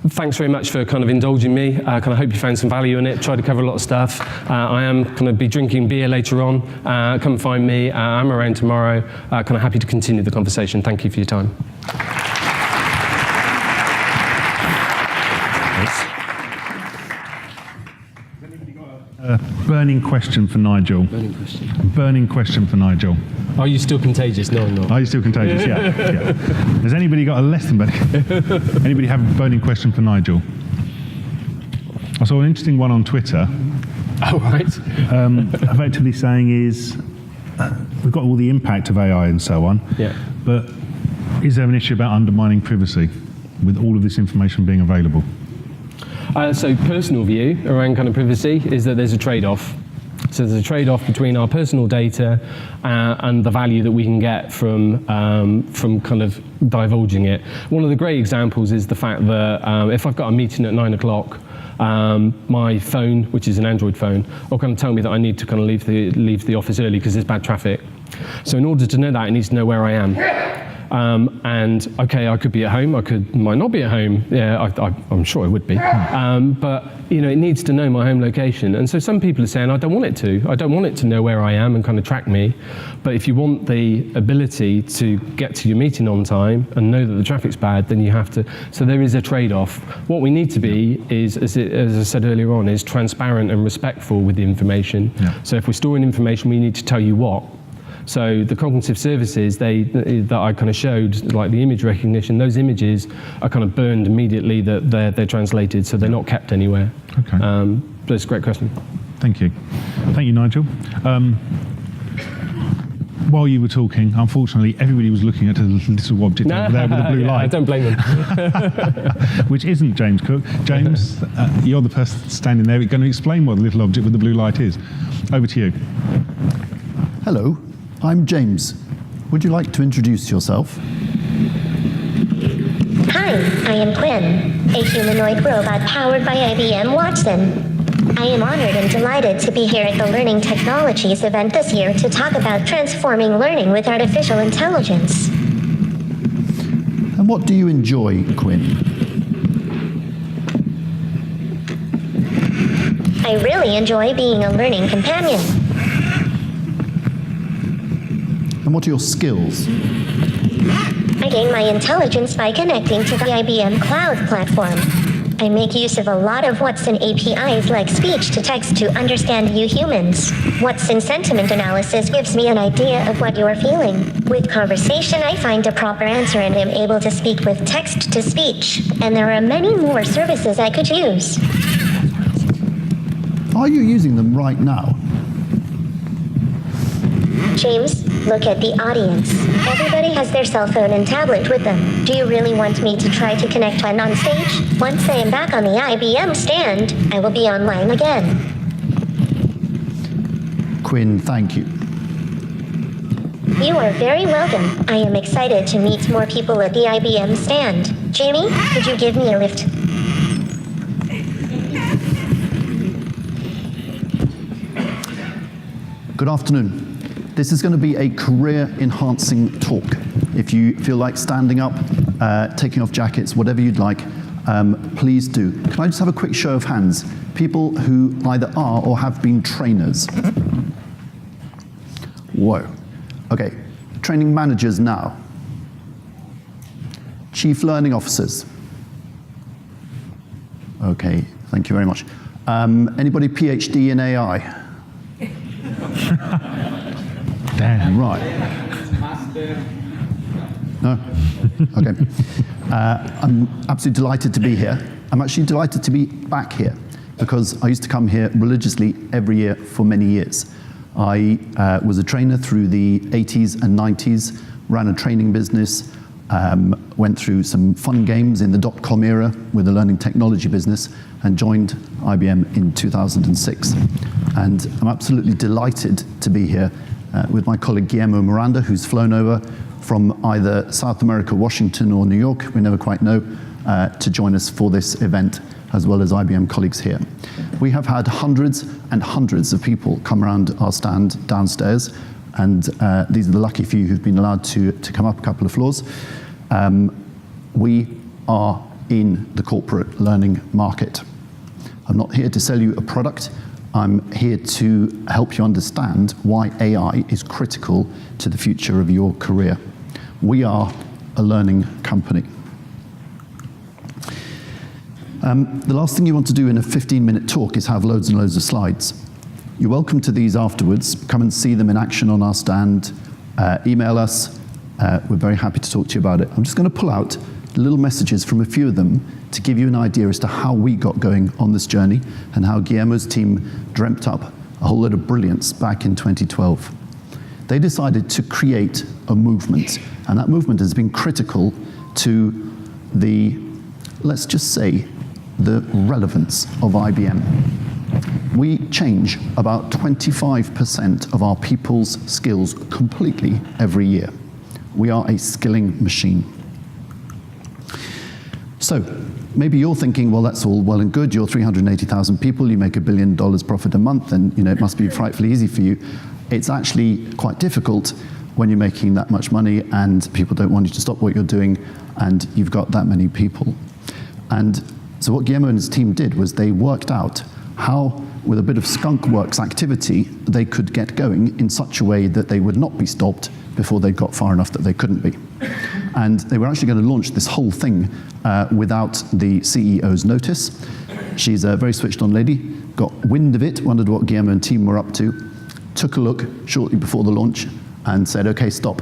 Thanks very much for kind of indulging me. I kind of hope you found some value in it. Tried to cover a lot of stuff. I am going to be drinking beer later on. Come find me. I'm around tomorrow. Kind of happy to continue the conversation. Thank you for your time. Burning question for Nigel. Burning question for Nigel. Are you still contagious? No, I'm not. Are you still contagious? Yeah. Has anybody got a less than burning? Anybody have a burning question for Nigel? I saw an interesting one on Twitter. Oh, right. Effectively saying is, we've got all the impact of AI and so on, but is there an issue about undermining privacy with all of this information being available? So personal view around kind of privacy is that there's a trade-off. So there's a trade-off between our personal data and the value that we can get from kind of divulging it. One of the great examples is the fact that if I've got a meeting at 9 o'clock, my phone, which is an Android phone, will kind of tell me that I need to kind of leave the office early because there's bad traffic. So in order to know that, it needs to know where I am. And okay, I could be at home, might not be at home. Yeah, I'm sure I would be. But you know, it needs to know my home location. And so some people are saying, I don't want it to. I don't want it to know where I am and kind of track me. But if you want the ability to get to your meeting on time and know that the traffic's bad, then you have to. So there is a trade-off. What we need to be is, as I said earlier on, is transparent and respectful with the information. Yeah. So if we're storing information, we need to tell you what. So the cognitive services that I kind of showed, like the image recognition, those images are kind of burned immediately that they're translated, so they're not kept anywhere. Okay. That's a great question. Thank you. Thank you, Nigel. While you were talking, unfortunately, everybody was looking at a little object over there with a blue light. I don't blame them. Which isn't James Cook. James, you're the person standing there going to explain what the little object with the blue light is. Over to you. Hello, I'm James. Would you like to introduce yourself? Hi, I am Quinn, a humanoid robot powered by IBM Watson. I am honored and delighted to be here at the Learning Technologies event this year to talk about transforming learning with artificial intelligence. And what do you enjoy, Quinn? I really enjoy being a learning companion. And what are your skills? I gain my intelligence by connecting to the IBM Cloud platform. I make use of a lot of Watson APIs like speech to text to understand you humans. Watson sentiment analysis gives me an idea of what you are feeling. With conversation, I find a proper answer and am able to speak with text to speech. And there are many more services I could use. Are you using them right now? James, look at the audience. Everybody has their cell phone and tablet with them. Do you really want me to try to connect one on stage? Once I am back on the IBM stand, I will be online again. Quinn, thank you. You are very welcome. I am excited to meet more people at the IBM stand. Jamie, could you give me a lift? Good afternoon. This is going to be a career-enhancing talk. If you feel like standing up, taking off jackets, whatever you'd like, please do. Can I just have a quick show of hands? People who either are or have been trainers. Whoa. Okay, training managers now. Chief learning officers. Okay, thank you very much. Anybody PhD in AI? Damn. Right. No? Okay. I'm absolutely delighted to be here. I'm actually delighted to be back here because I used to come here religiously every year for many years. I was a trainer through the 80s and 90s, ran a training business, went through some fun games in the dot-com era with the learning technology business, and joined IBM in 2006. And I'm absolutely delighted to be here with my colleague Guillermo Miranda, who's flown over from either South America, Washington, or New York, we never quite know, to join us for this event, as well as IBM colleagues here. We have had hundreds and hundreds of people come around our stand downstairs, and these are the lucky few who've been allowed to come up a couple of floors. We are in the corporate learning market. I'm not here to sell you a product. I'm here to help you understand why AI is critical to the future of your career. We are a learning company. The last thing you want to do in a 15-minute talk is have loads and loads of slides. You're welcome to these afterwards. Come and see them in action on our stand. Email us. We're very happy to talk to you about it. I'm just going to pull out little messages from a few of them to give you an idea as to how we got going on this journey and how Guillermo's team dreamt up a whole lot of brilliance back in 2012. They decided to create a movement, and that movement has been critical to the, let's just say, the relevance of IBM. We change about 25% of our people's skills completely every year. We are a skilling machine. So maybe you're thinking, well, that's all well and good. You're 380,000 people, you make $1 billion profit a month, and it must be frightfully easy for you. It's actually quite difficult when you're making that much money and people don't want you to stop what you're doing and you've got that many people. And so what Guillermo and his team did was they worked out how, with a bit of skunk works activity, they could get going in such a way that they would not be stopped before they got far enough that they couldn't be. And they were actually going to launch this whole thing without the CEO's notice. She's a very switched on lady, got wind of it, wondered what Guillermo and team were up to, took a look shortly before the launch and said, okay, stop.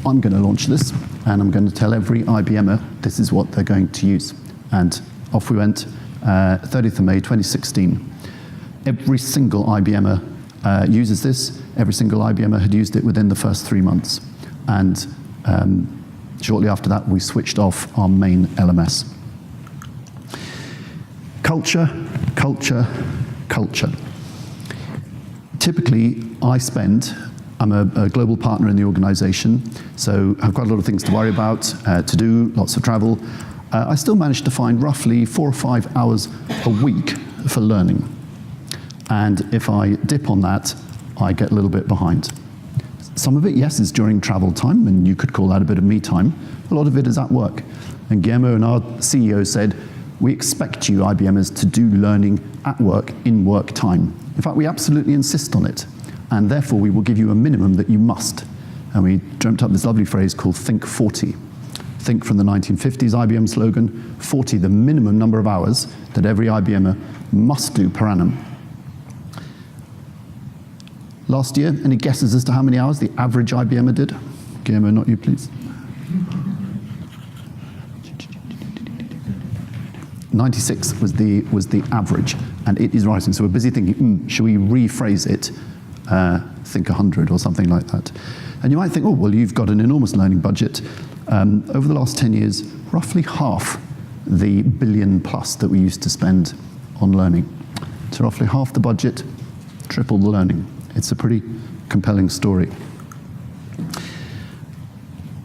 I'm going to launch this and I'm going to tell every IBMer this is what they're going to use. And off we went, 30th of May 2016. Every single IBMer uses this. Every single IBMer had used it within the first 3 months. And shortly after that, we switched off our main LMS. Culture, culture, culture. Typically, I'm a global partner in the organization, so I have quite a lot of things to worry about, to do, lots of travel. I still manage to find roughly 4 or 5 hours a week for learning. And if I dip on that, I get a little bit behind. Some of it, yes, is during travel time, and you could call that a bit of me time. A lot of it is at work. And Guillermo and our CEO said, we expect you, IBMers, to do learning at work, in work time. In fact, we absolutely insist on it. And therefore, we will give you a minimum that you must. And we dreamt up this lovely phrase called Think 40. Think from the 1950s IBM slogan, 40, the minimum number of hours that every IBMer must do per annum. Last year, any guesses as to how many hours the average IBMer did? Guillermo, not you, please. 96 was the average, and it is rising. So we're busy thinking, should we rephrase it? Think 100 or something like that. And you might think, oh, well, you've got an enormous learning budget. Over the last 10 years, roughly half the $1 billion plus that we used to spend on learning. So roughly half the budget, triple the learning. It's a pretty compelling story.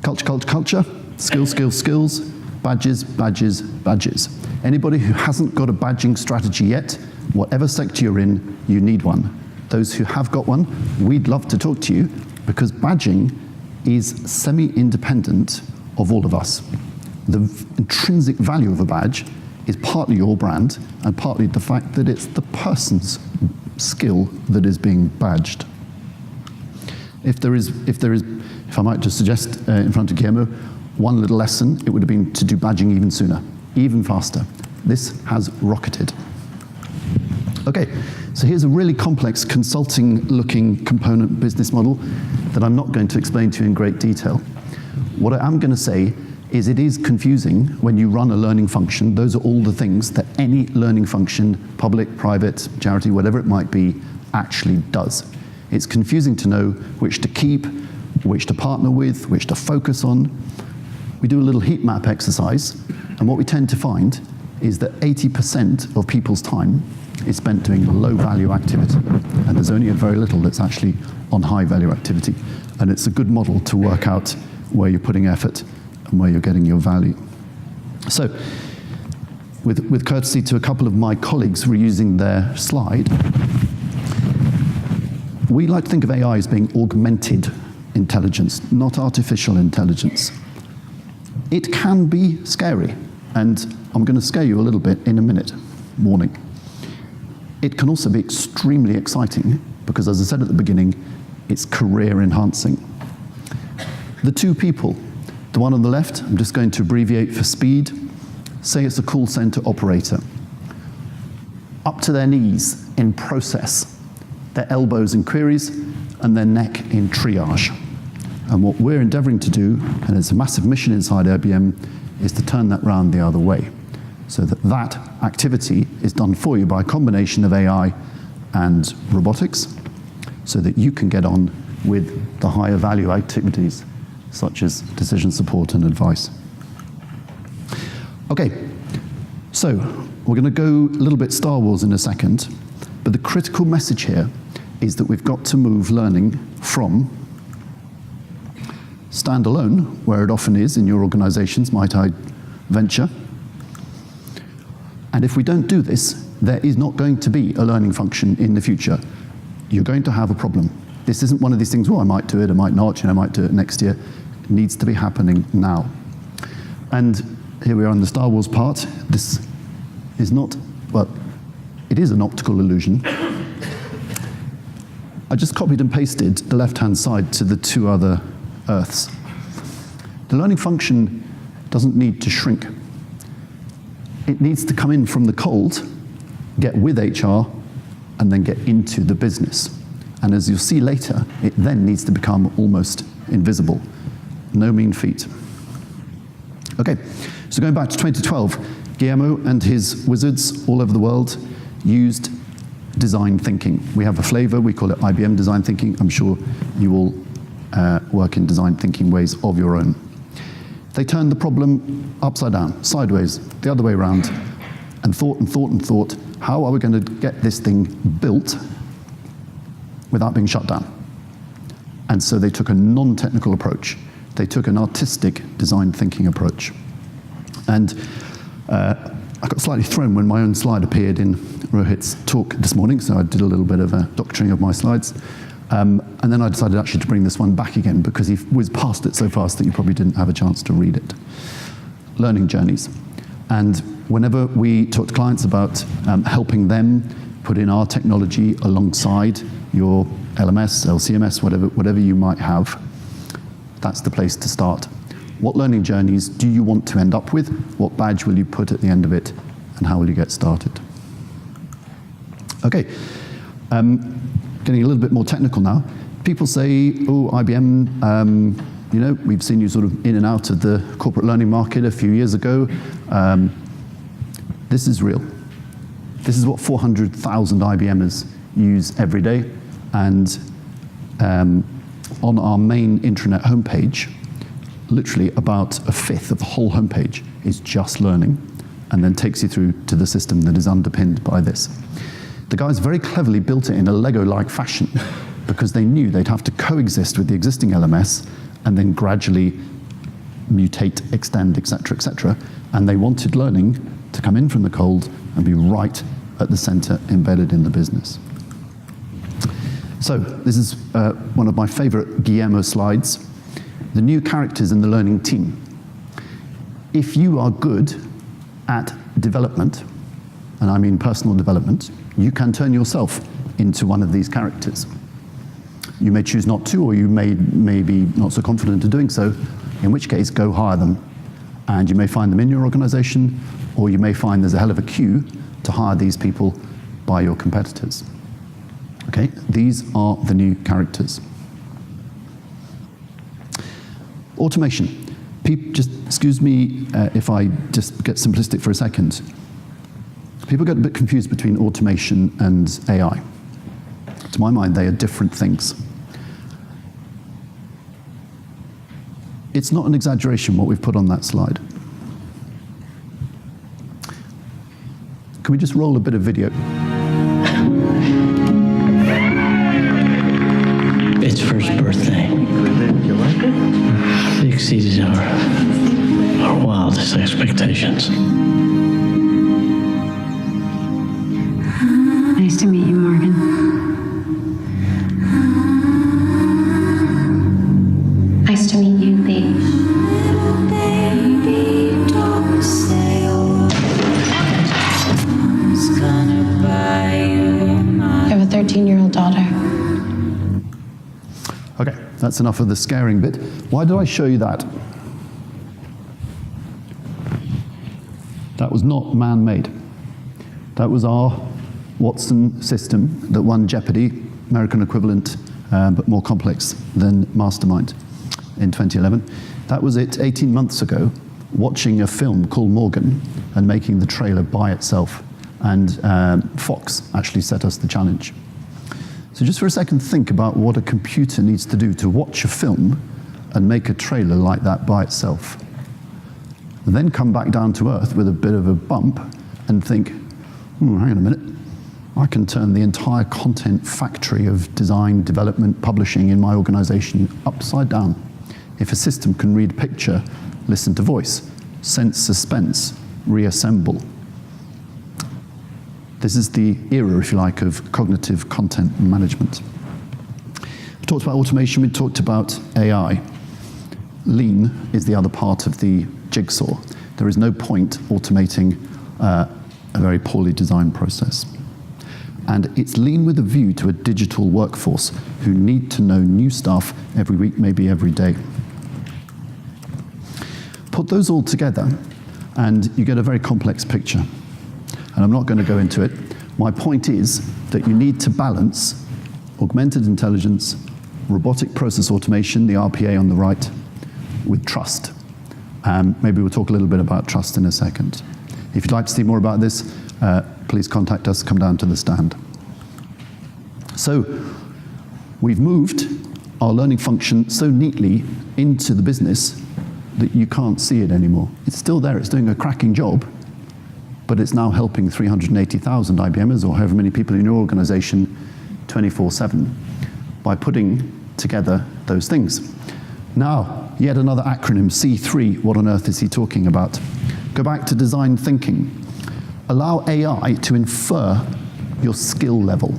Culture, culture, culture, skills, skills, skills, badges, badges, badges. Anybody who hasn't got a badging strategy yet, whatever sector you're in, you need one. Those who have got one, we'd love to talk to you because badging is semi-independent of all of us. The intrinsic value of a badge is partly your brand and partly the fact that it's the person's skill that is being badged. If I might just suggest in front of Guillermo, one little lesson, it would have been to do badging even sooner, even faster. This has rocketed. Okay, so here's a really complex consulting-looking component business model that I'm not going to explain to you in great detail. What I am going to say is it is confusing when you run a learning function. Those are all the things that any learning function, public, private, charity, whatever it might be, actually does. It's confusing to know which to keep, which to partner with, which to focus on. We do a little heat map exercise, and what we tend to find is that 80% of people's time is spent doing low-value activity, and there's only a very little that's actually on high value activity. And it's a good model to work out where you're putting effort and where you're getting your value. So, with courtesy to a couple of my colleagues reusing their slide, we like to think of AI as being augmented intelligence, not artificial intelligence. It can be scary, and I'm going to scare you a little bit in a minute, warning. It can also be extremely exciting, because as I said at the beginning, it's career enhancing. The two people, the one on the left, I'm just going to abbreviate for speed, say it's a call center operator. Up to their knees in process, their elbows in queries, and their neck in triage. And what we're endeavoring to do, and it's a massive mission inside IBM, is to turn that round the other way, so that that activity is done for you by a combination of AI and robotics, so that you can get on with the higher value activities, such as decision support and advice. Okay, so we're going to go a little bit Star Wars in a second, but the critical message here is that we've got to move learning from standalone, where it often is in your organizations, might I venture. And if we don't do this, there is not going to be a learning function in the future. You're going to have a problem. This isn't one of these things, well, I might do it, I might not, I might do it next year. It needs to be happening now. And here we are in the Star Wars part. This is not, well, it is an optical illusion. I just copied and pasted the left-hand side to the two other Earths. The learning function doesn't need to shrink. It needs to come in from the cold, get with HR, and then get into the business. And as you'll see later, it then needs to become almost invisible. No mean feat. Okay, so going back to 2012, Guillermo and his wizards all over the world used design thinking. We have a flavor, we call it IBM design thinking. I'm sure you all work in design thinking ways of your own. They turned the problem upside down, sideways, the other way around, and thought and thought and thought, how are we going to get this thing built without being shut down? And so they took a non-technical approach. They took an artistic design thinking approach. And I got slightly thrown when my own slide appeared in Rohit's talk this morning, so I did a little bit of a doctoring of my slides. And then I decided actually to bring this one back again because he whizzed past it so fast that you probably didn't have a chance to read it. Learning journeys. And whenever we talk to clients about helping them put in our technology alongside your LMS, LCMS, whatever you might have, that's the place to start. What learning journeys do you want to end up with? What badge will you put at the end of it? And how will you get started? Okay. Getting a little bit more technical now. People say, oh, IBM, you know, we've seen you sort of in and out of the corporate learning market a few years ago. This is real. This is what 400,000 IBMers use every day. And on our main intranet homepage, literally about a fifth of the whole homepage is just learning, and then takes you through to the system that is underpinned by this. The guys very cleverly built it in a Lego-like fashion because they knew they'd have to coexist with the existing LMS and then gradually mutate, extend, etc., and they wanted learning to come in from the cold and be right at the center, embedded in the business. So this is one of my favorite Guillermo slides. The new characters in the learning team. If you are good at development, and I mean personal development, you can turn yourself into one of these characters. You may choose not to, or you may be not so confident in doing so, in which case go hire them. And you may find them in your organization, or you may find there's a hell of a queue to hire these people by your competitors. Okay, these are the new characters. Automation. Just excuse me if I just get simplistic for a second. People get a bit confused between automation and AI. To my mind, they are different things. It's not an exaggeration what we've put on that slide. Can we just roll a bit of video? expectations. Nice to meet you, Morgan. Nice to meet you, Lee. I have a 13-year-old daughter. Okay, that's enough of the scaring bit. Why did I show you that? That was not man-made. That was our Watson system that won Jeopardy, American equivalent, but more complex than Mastermind in 2011. That was it 18 months ago, watching a film called Morgan and making the trailer by itself. And Fox actually set us the challenge. So just for a second, think about what a computer needs to do to watch a film and make a trailer like that by itself. Then come back down to earth with a bit of a bump and think, hang on a minute, I can turn the entire content factory of design, development, publishing in my organization upside down. If a system can read picture, listen to voice, sense suspense, reassemble. This is the era, if you like, of cognitive content management. We talked about automation, we talked about AI. Lean is the other part of the jigsaw. There is no point automating a very poorly designed process. And it's lean with a view to a digital workforce who need to know new stuff every week, maybe every day. Put those all together and you get a very complex picture. And I'm not going to go into it. My point is that you need to balance augmented intelligence, robotic process automation, the RPA on the right, with trust. Maybe we'll talk a little bit about trust in a second. If you'd like to see more about this, please contact us, come down to the stand. So we've moved our learning function so neatly into the business that you can't see it anymore. It's still there, it's doing a cracking job, but it's now helping 380,000 IBMers or however many people in your organization 24/7 by putting together those things. Now, yet another acronym, C3, what on earth is he talking about? Go back to design thinking. Allow AI to infer your skill level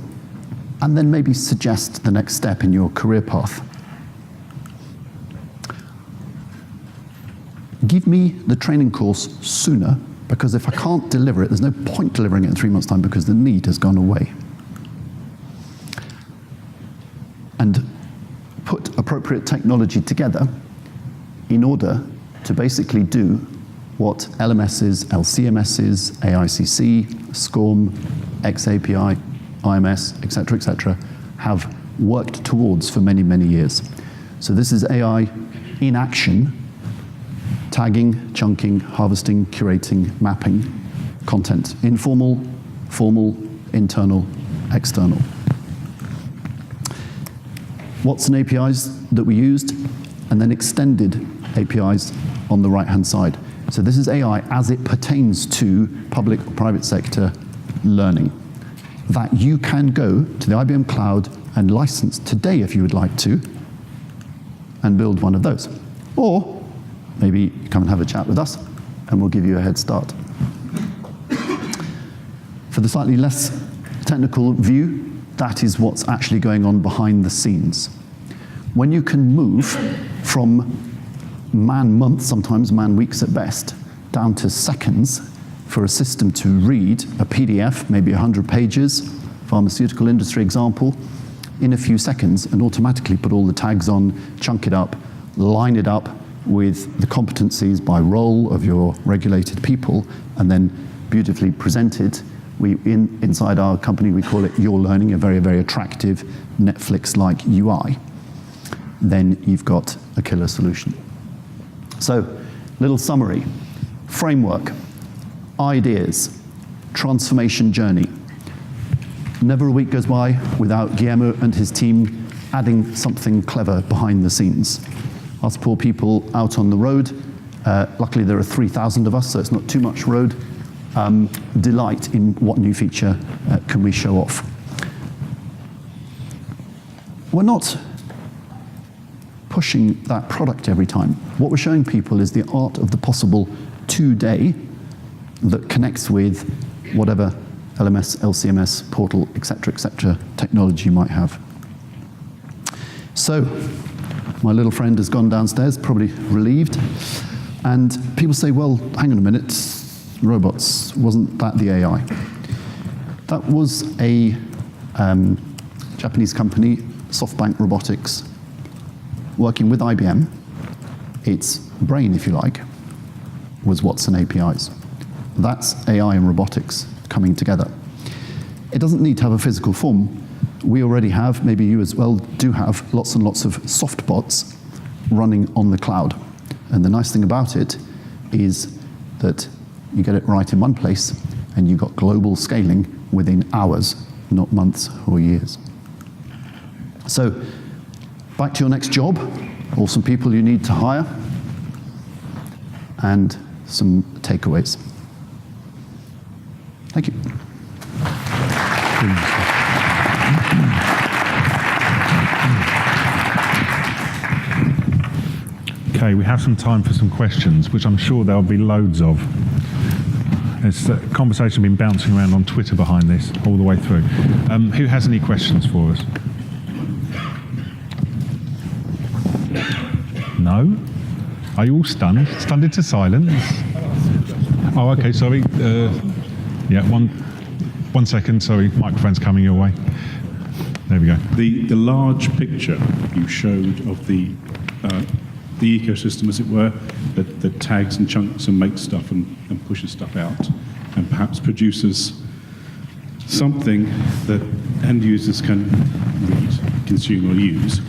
and then maybe suggest the next step in your career path. Give me the training course sooner, because if I can't deliver it, there's no point delivering it in 3 months' time because the need has gone away. And put appropriate technology together in order to basically do what LMSs, LCMSs, AICC, SCORM, XAPI, IMS, etc., have worked towards for many, many years. So this is AI in action, tagging, chunking, harvesting, curating, mapping content. Informal, formal, internal, external. Watson APIs that we used, and then extended APIs on the right-hand side. So this is AI as it pertains to public or private sector learning. That you can go to the IBM Cloud and license today if you would like to, and build one of those. Or maybe come and have a chat with us, and we'll give you a head start. For the slightly less technical view, that is what's actually going on behind the scenes. When you can move from man-months, sometimes man-weeks at best, down to seconds for a system to read a PDF, maybe 100 pages, pharmaceutical industry example, in a few seconds, and automatically put all the tags on, chunk it up, line it up with the competencies by role of your regulated people, and then beautifully presented. Inside our company, we call it Your Learning, a very, very attractive Netflix-like UI. Then you've got a killer solution. So, little summary. Framework, ideas, transformation journey. Never a week goes by without Guillermo and his team adding something clever behind the scenes. Us poor people out on the road, luckily there are 3,000 of us, so it's not too much road, delight in what new feature can we show off. We're not pushing that product every time. What we're showing people is the art of the possible today that connects with whatever LMS, LCMS, portal, etc., technology you might have. So, my little friend has gone downstairs, probably relieved, and people say, well, hang on a minute, robots, wasn't that the AI? That was a Japanese company, SoftBank Robotics, working with IBM. Its brain, if you like, was Watson APIs. That's AI and robotics coming together. It doesn't need to have a physical form. We already have, maybe you as well, do have lots and lots of soft bots running on the cloud. And the nice thing about it is that you get it right in one place and you've got global scaling within hours, not months or years. So, back to your next job, or some people you need to hire, and some takeaways. Thank you. Okay, we have some time for some questions, which I'm sure there'll be loads of. There's a conversation been bouncing around on Twitter behind this all the way through. Who has any questions for us? No? Are you all stunned? Stunned into silence? Oh, okay, sorry. Yeah, one second, sorry, microphone's coming your way. There we go. The large picture you showed of the ecosystem, as it were, that tags and chunks and makes stuff and pushes stuff out, and perhaps produces something that end users can read, consume, or use.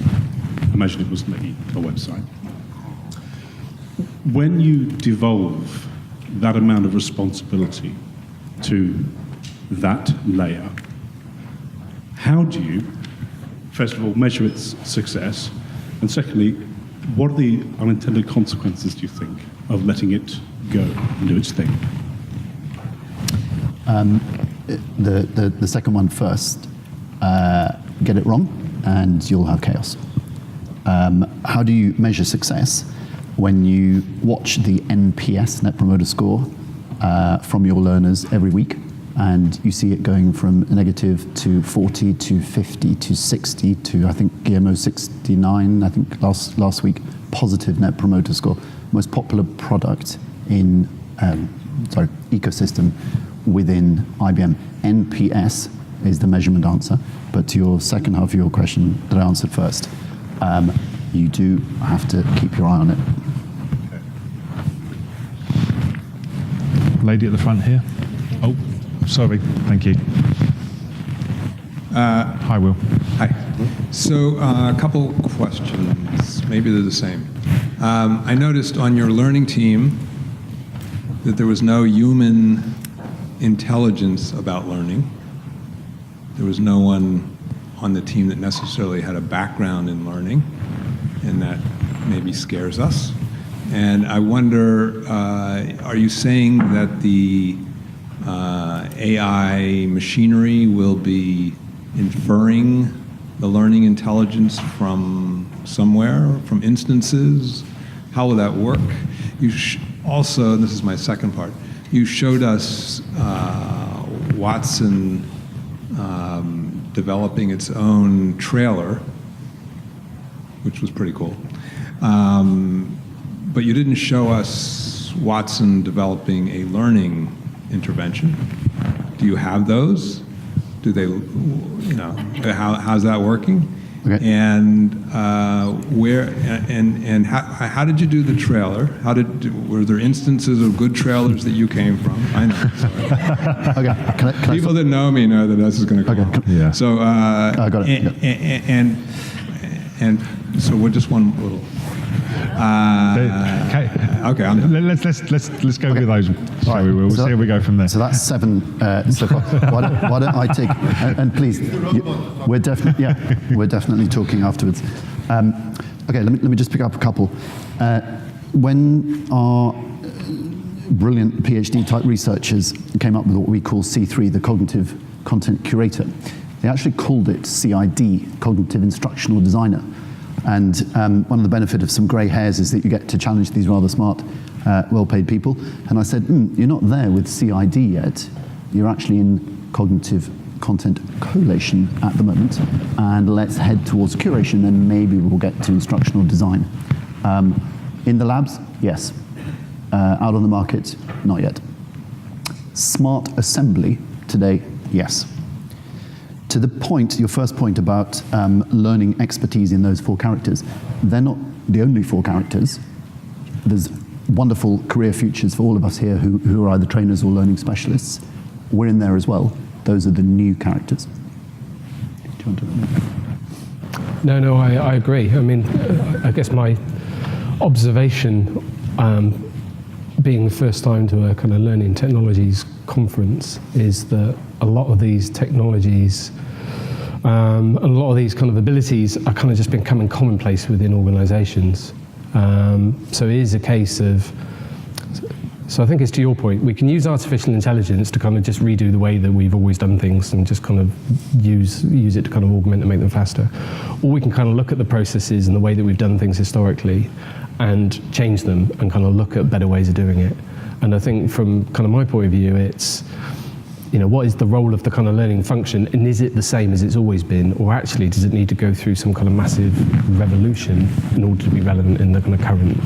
Imagine it was maybe a website. When you devolve that amount of responsibility to that layer, how do you, first of all, measure its success? And secondly, what are the unintended consequences, do you think, of letting it go and do its thing? The second one first. Get it wrong, and you'll have chaos. How do you measure success? When you watch the NPS, Net Promoter Score, from your learners every week, and you see it going from negative to 40 to 50 to 60 to, I think, Guillermo 69, I think last week, positive Net Promoter Score. Most popular product in, ecosystem within IBM. NPS is the measurement answer, but to your second half of your question that I answered first, you do have to keep your eye on it. Lady at the front here. Oh, sorry, thank you. Hi, Will. Hi. So a couple questions, maybe they're the same. I noticed on your learning team that there was no human intelligence about learning. There was no one on the team that necessarily had a background in learning, and that maybe scares us. And I wonder, are you saying that the AI machinery will be inferring the learning intelligence from somewhere, from instances? How will that work? You also, and this is my second part, you showed us Watson developing its own trailer, which was pretty cool. But you didn't show us Watson developing a learning intervention. Do you have those? Do they, how's that working? Okay. And how did you do the trailer? Were there instances of good trailers that you came from? I know. Sorry. Okay. Can I People that know me know that this is going to go on. Yeah. So, I got it. and so we're just one little. Okay. Let's go with those. Shall we? We'll see how we go from there. So that's 7 so far. Why don't I take, and please, we're definitely talking afterwards. Okay, let me just pick up a couple. When our brilliant PhD type researchers came up with what we call C3, the Cognitive Content Curator, they actually called it CID, Cognitive Instructional Designer. And one of the benefits of some grey hairs is that you get to challenge these rather smart well-paid people. And I said, you're not there with CID yet. You're actually in cognitive content collation at the moment. And let's head towards curation, and maybe we'll get to instructional design. In the labs, yes. Out on the market, not yet. Smart assembly today, yes. To the point, your first point about learning expertise in those 4 characters, they're not the only 4 characters. There's wonderful career futures for all of us here who are either trainers or learning specialists. We're in there as well. Those are the new characters. Do you want to? No, I agree. I mean, I guess my observation, being the first time to a kind of learning technologies conference, is that a lot of these technologies, a lot of these kind of abilities are kind of just becoming commonplace within organisations. So it is a case of, so I think it's to your point, we can use artificial intelligence to kind of just redo the way that we've always done things and just kind of use it to kind of augment and make them faster. Or we can kind of look at the processes and the way that we've done things historically and change them and kind of look at better ways of doing it. And I think from kind of my point of view, it's, what is the role of the kind of learning function, and is it the same as it's always been, or actually does it need to go through some kind of massive revolution in order to be relevant in the kind of current?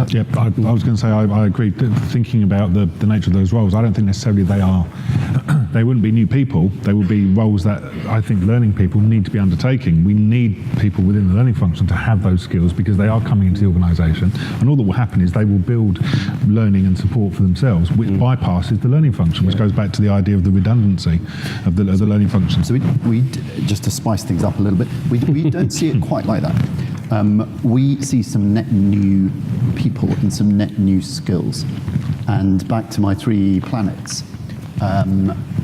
Yeah, I was going to say I agree. Thinking about the nature of those roles, I don't think necessarily they wouldn't be new people. They would be roles that I think learning people need to be undertaking. We need people within the learning function to have those skills because they are coming into the organisation, and all that will happen is they will build learning and support for themselves, which bypasses the learning function, which goes back to the idea of the redundancy of the learning function. So we just to spice things up a little bit, we don't see it quite like that. We see some net new people and some net new skills. And back to my 3 planets,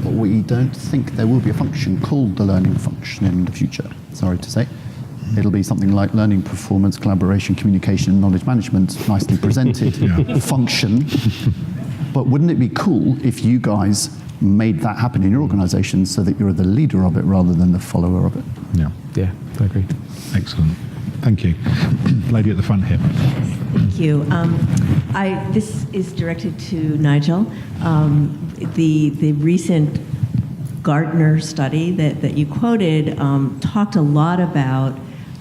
we don't think there will be a function called the learning function in the future, sorry to say. It'll be something like learning performance, collaboration, communication, knowledge management, nicely presented function. But wouldn't it be cool if you guys made that happen in your organisation so that you're the leader of it rather than the follower of it? Yeah, I agree. Excellent. Thank you. Lady at the front here. Thank you. This is directed to Nigel. The recent Gartner study that you quoted talked a lot about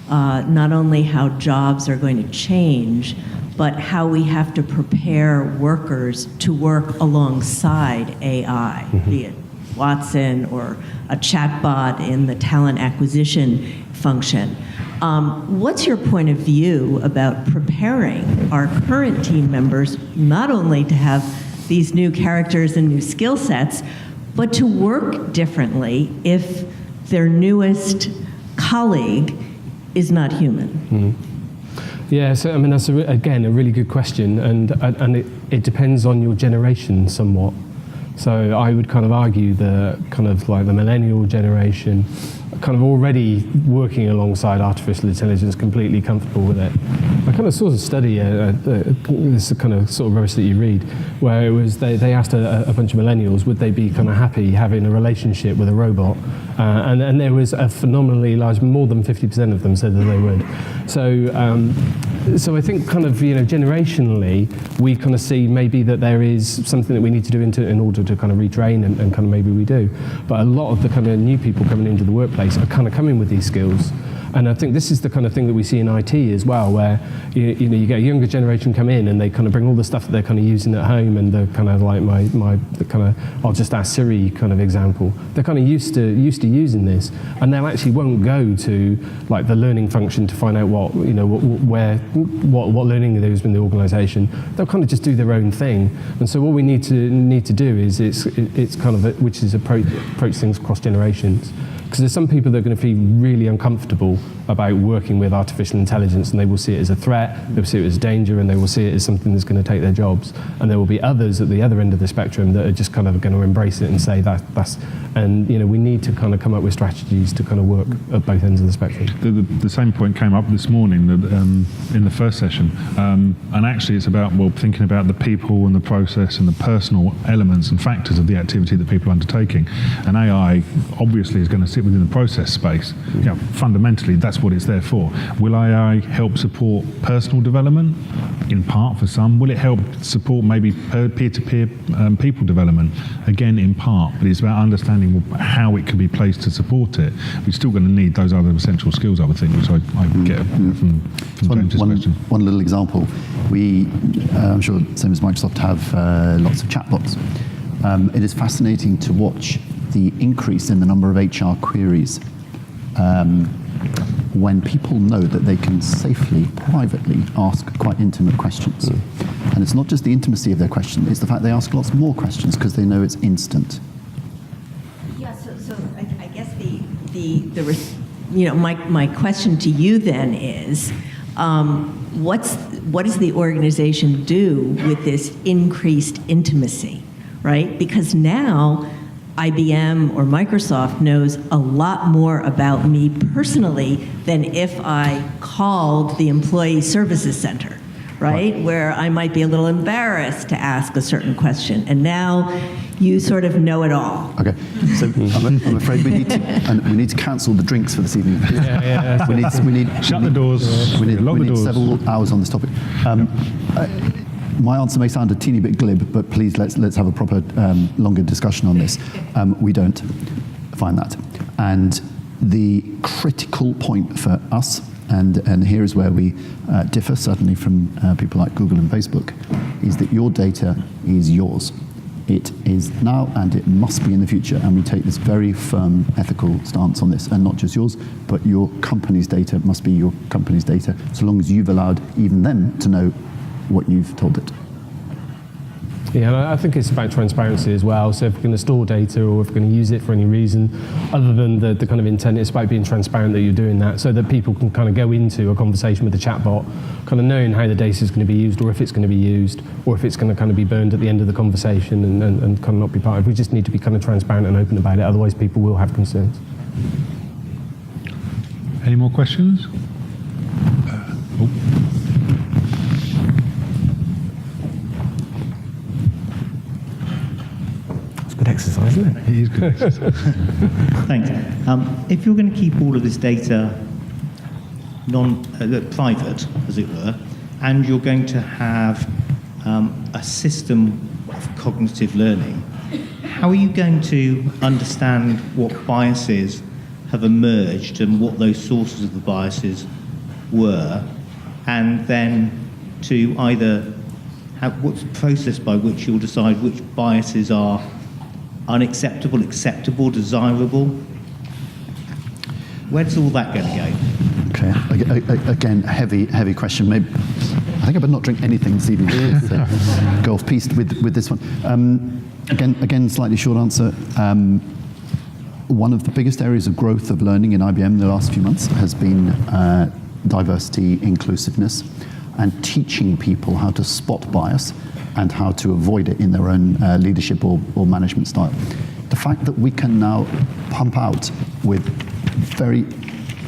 not only how jobs are going to change, but how we have to prepare workers to work alongside AI, be it Watson or a chatbot in the talent acquisition function. What's your point of view about preparing our current team members not only to have these new characters and new skill sets, but to work differently if their newest colleague is not human? Yeah, so I mean that's again a really good question, and it depends on your generation somewhat. So I would kind of argue the kind of like the millennial generation, kind of already working alongside artificial intelligence, completely comfortable with it. I kind of saw a study, this kind of sort of rubbish that you read, where it was they asked a bunch of millennials would they be kind of happy having a relationship with a robot, and there was a phenomenally large, more than 50% of them said that they would. So I think kind of generationally we kind of see maybe that there is something that we need to do in order to kind of retrain, and kind of maybe we do. But a lot of the kind of new people coming into the workplace are kind of coming with these skills. And I think this is the kind of thing that we see in IT as well, where you get a younger generation come in and they kind of bring all the stuff that they're kind of using at home, and the kind of like the kind of I'll just ask Siri kind of example. They're kind of used to using this, and they actually won't go to like the learning function to find out what learning there is in the organisation. They'll kind of just do their own thing. And so what we need to do is it's kind of which is approach things across generations. Because there's some people that are going to feel really uncomfortable about working with artificial intelligence, and they will see it as a threat, they will see it as danger, and they will see it as something that's going to take their jobs. And there will be others at the other end of the spectrum that are just kind of going to embrace it and say that's, and we need to kind of come up with strategies to kind of work at both ends of the spectrum. The same point came up this morning in the first session, and actually it's about thinking about the people and the process and the personal elements and factors of the activity that people are undertaking. And AI obviously is going to sit within the process space. Fundamentally, that's what it's there for. Will AI help support personal development? In part, for some. Will it help support maybe peer-to-peer people development? Again, in part. But it's about understanding how it can be placed to support it. We're still going to need those other essential skills, I would think, which I get from James's question. One little example. I'm sure, same as Microsoft, have lots of chatbots. It is fascinating to watch the increase in the number of HR queries when people know that they can safely, privately ask quite intimate questions. And it's not just the intimacy of their question, it's the fact they ask lots more questions because they know it's instant. Yeah, so I guess my question to you then is, what does the organization do with this increased intimacy, right? Because now IBM or Microsoft knows a lot more about me personally than if I called the Employee Services Center, right? Where I might be a little embarrassed to ask a certain question. And now you sort of know it all. Okay, so I'm afraid we need to cancel the drinks for this evening. Yeah. we need shut the doors. We need several hours on this topic. My answer may sound a teeny bit glib, but please let's have a proper longer discussion on this. We don't find that. And the critical point for us, and here is where we differ certainly from people like Google and Facebook, is that your data is yours. It is now and it must be in the future, and we take this very firm ethical stance on this, and not just yours, but your company's data must be your company's data, so long as you've allowed even them to know what you've told it. Yeah, and I think it's about transparency as well. So if we're going to store data or if we're going to use it for any reason other than the kind of intent, it's about being transparent that you're doing that so that people can kind of go into a conversation with the chatbot kind of knowing how the data is going to be used, or if it's going to be used, or if it's going to kind of be burned at the end of the conversation and kind of not be part of it. We just need to be kind of transparent and open about it, otherwise people will have concerns. Any more questions? Good exercise, isn't it? It is good exercise. Thanks. If you're going to keep all of this data private, as it were, and you're going to have a system of cognitive learning, how are you going to understand what biases have emerged and what those sources of the biases were, and then to either what's the process by which you'll decide which biases are unacceptable, acceptable, desirable? Where's all that going to go? Okay, again, heavy question. Maybe I think I better not drink anything this evening. Go off piste with this one. Again, slightly short answer. One of the biggest areas of growth of learning in IBM in the last few months has been diversity, inclusiveness, and teaching people how to spot bias and how to avoid it in their own leadership or management style. The fact that we can now pump out with very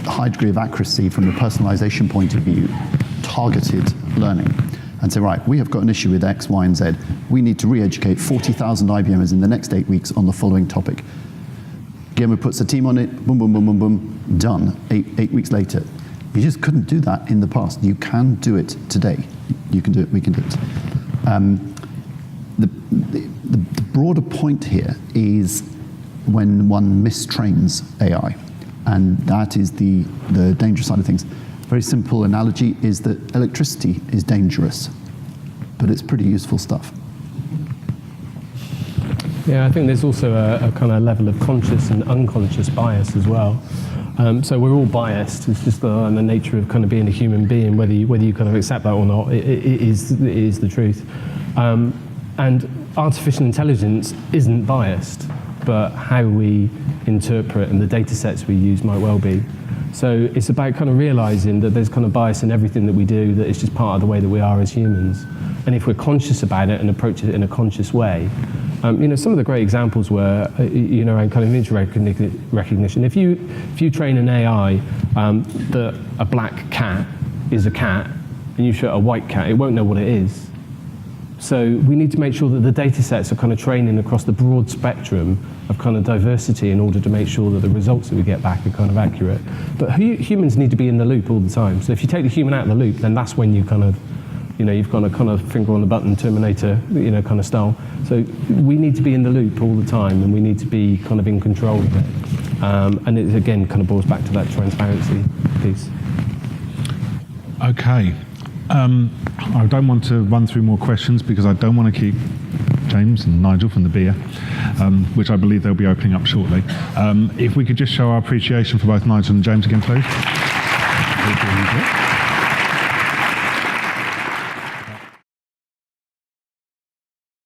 high degree of accuracy from the personalization point of view, targeted learning, and say, right, we have got an issue with X, Y, and Z. We need to re-educate 40,000 IBMers in the next 8 weeks on the following topic. Guillermo puts a team on it, boom, boom, boom, boom, boom, done, eight weeks later. You just couldn't do that in the past. You can do it today. You can do it, we can do it. The broader point here is when one mistrains AI, and that is the dangerous side of things. Very simple analogy is that electricity is dangerous, but it's pretty useful stuff. Yeah, I think there's also a kind of level of conscious and unconscious bias as well. So we're all biased. It's just the nature of kind of being a human being, whether you kind of accept that or not. It is the truth. And artificial intelligence isn't biased, but how we interpret and the data sets we use might well be. So it's about kind of realizing that there's kind of bias in everything that we do, that it's just part of the way that we are as humans. And if we're conscious about it and approach it in a conscious way, some of the great examples were, around kind of image recognition. If you train an AI that a black cat is a cat, and you show a white cat, it won't know what it is. So we need to make sure that the data sets are kind of training across the broad spectrum of kind of diversity in order to make sure that the results that we get back are kind of accurate. But humans need to be in the loop all the time. So if you take the human out of the loop, then that's when you kind of, you've got a kind of finger on the button, Terminator, kind of style. So we need to be in the loop all the time, and we need to be kind of in control of it. And it, again, kind of boils back to that transparency piece. Okay. I don't want to run through more questions because I don't want to keep James and Nigel from the beer, which I believe they'll be opening up shortly. If we could just show our appreciation for both Nigel and James again, please.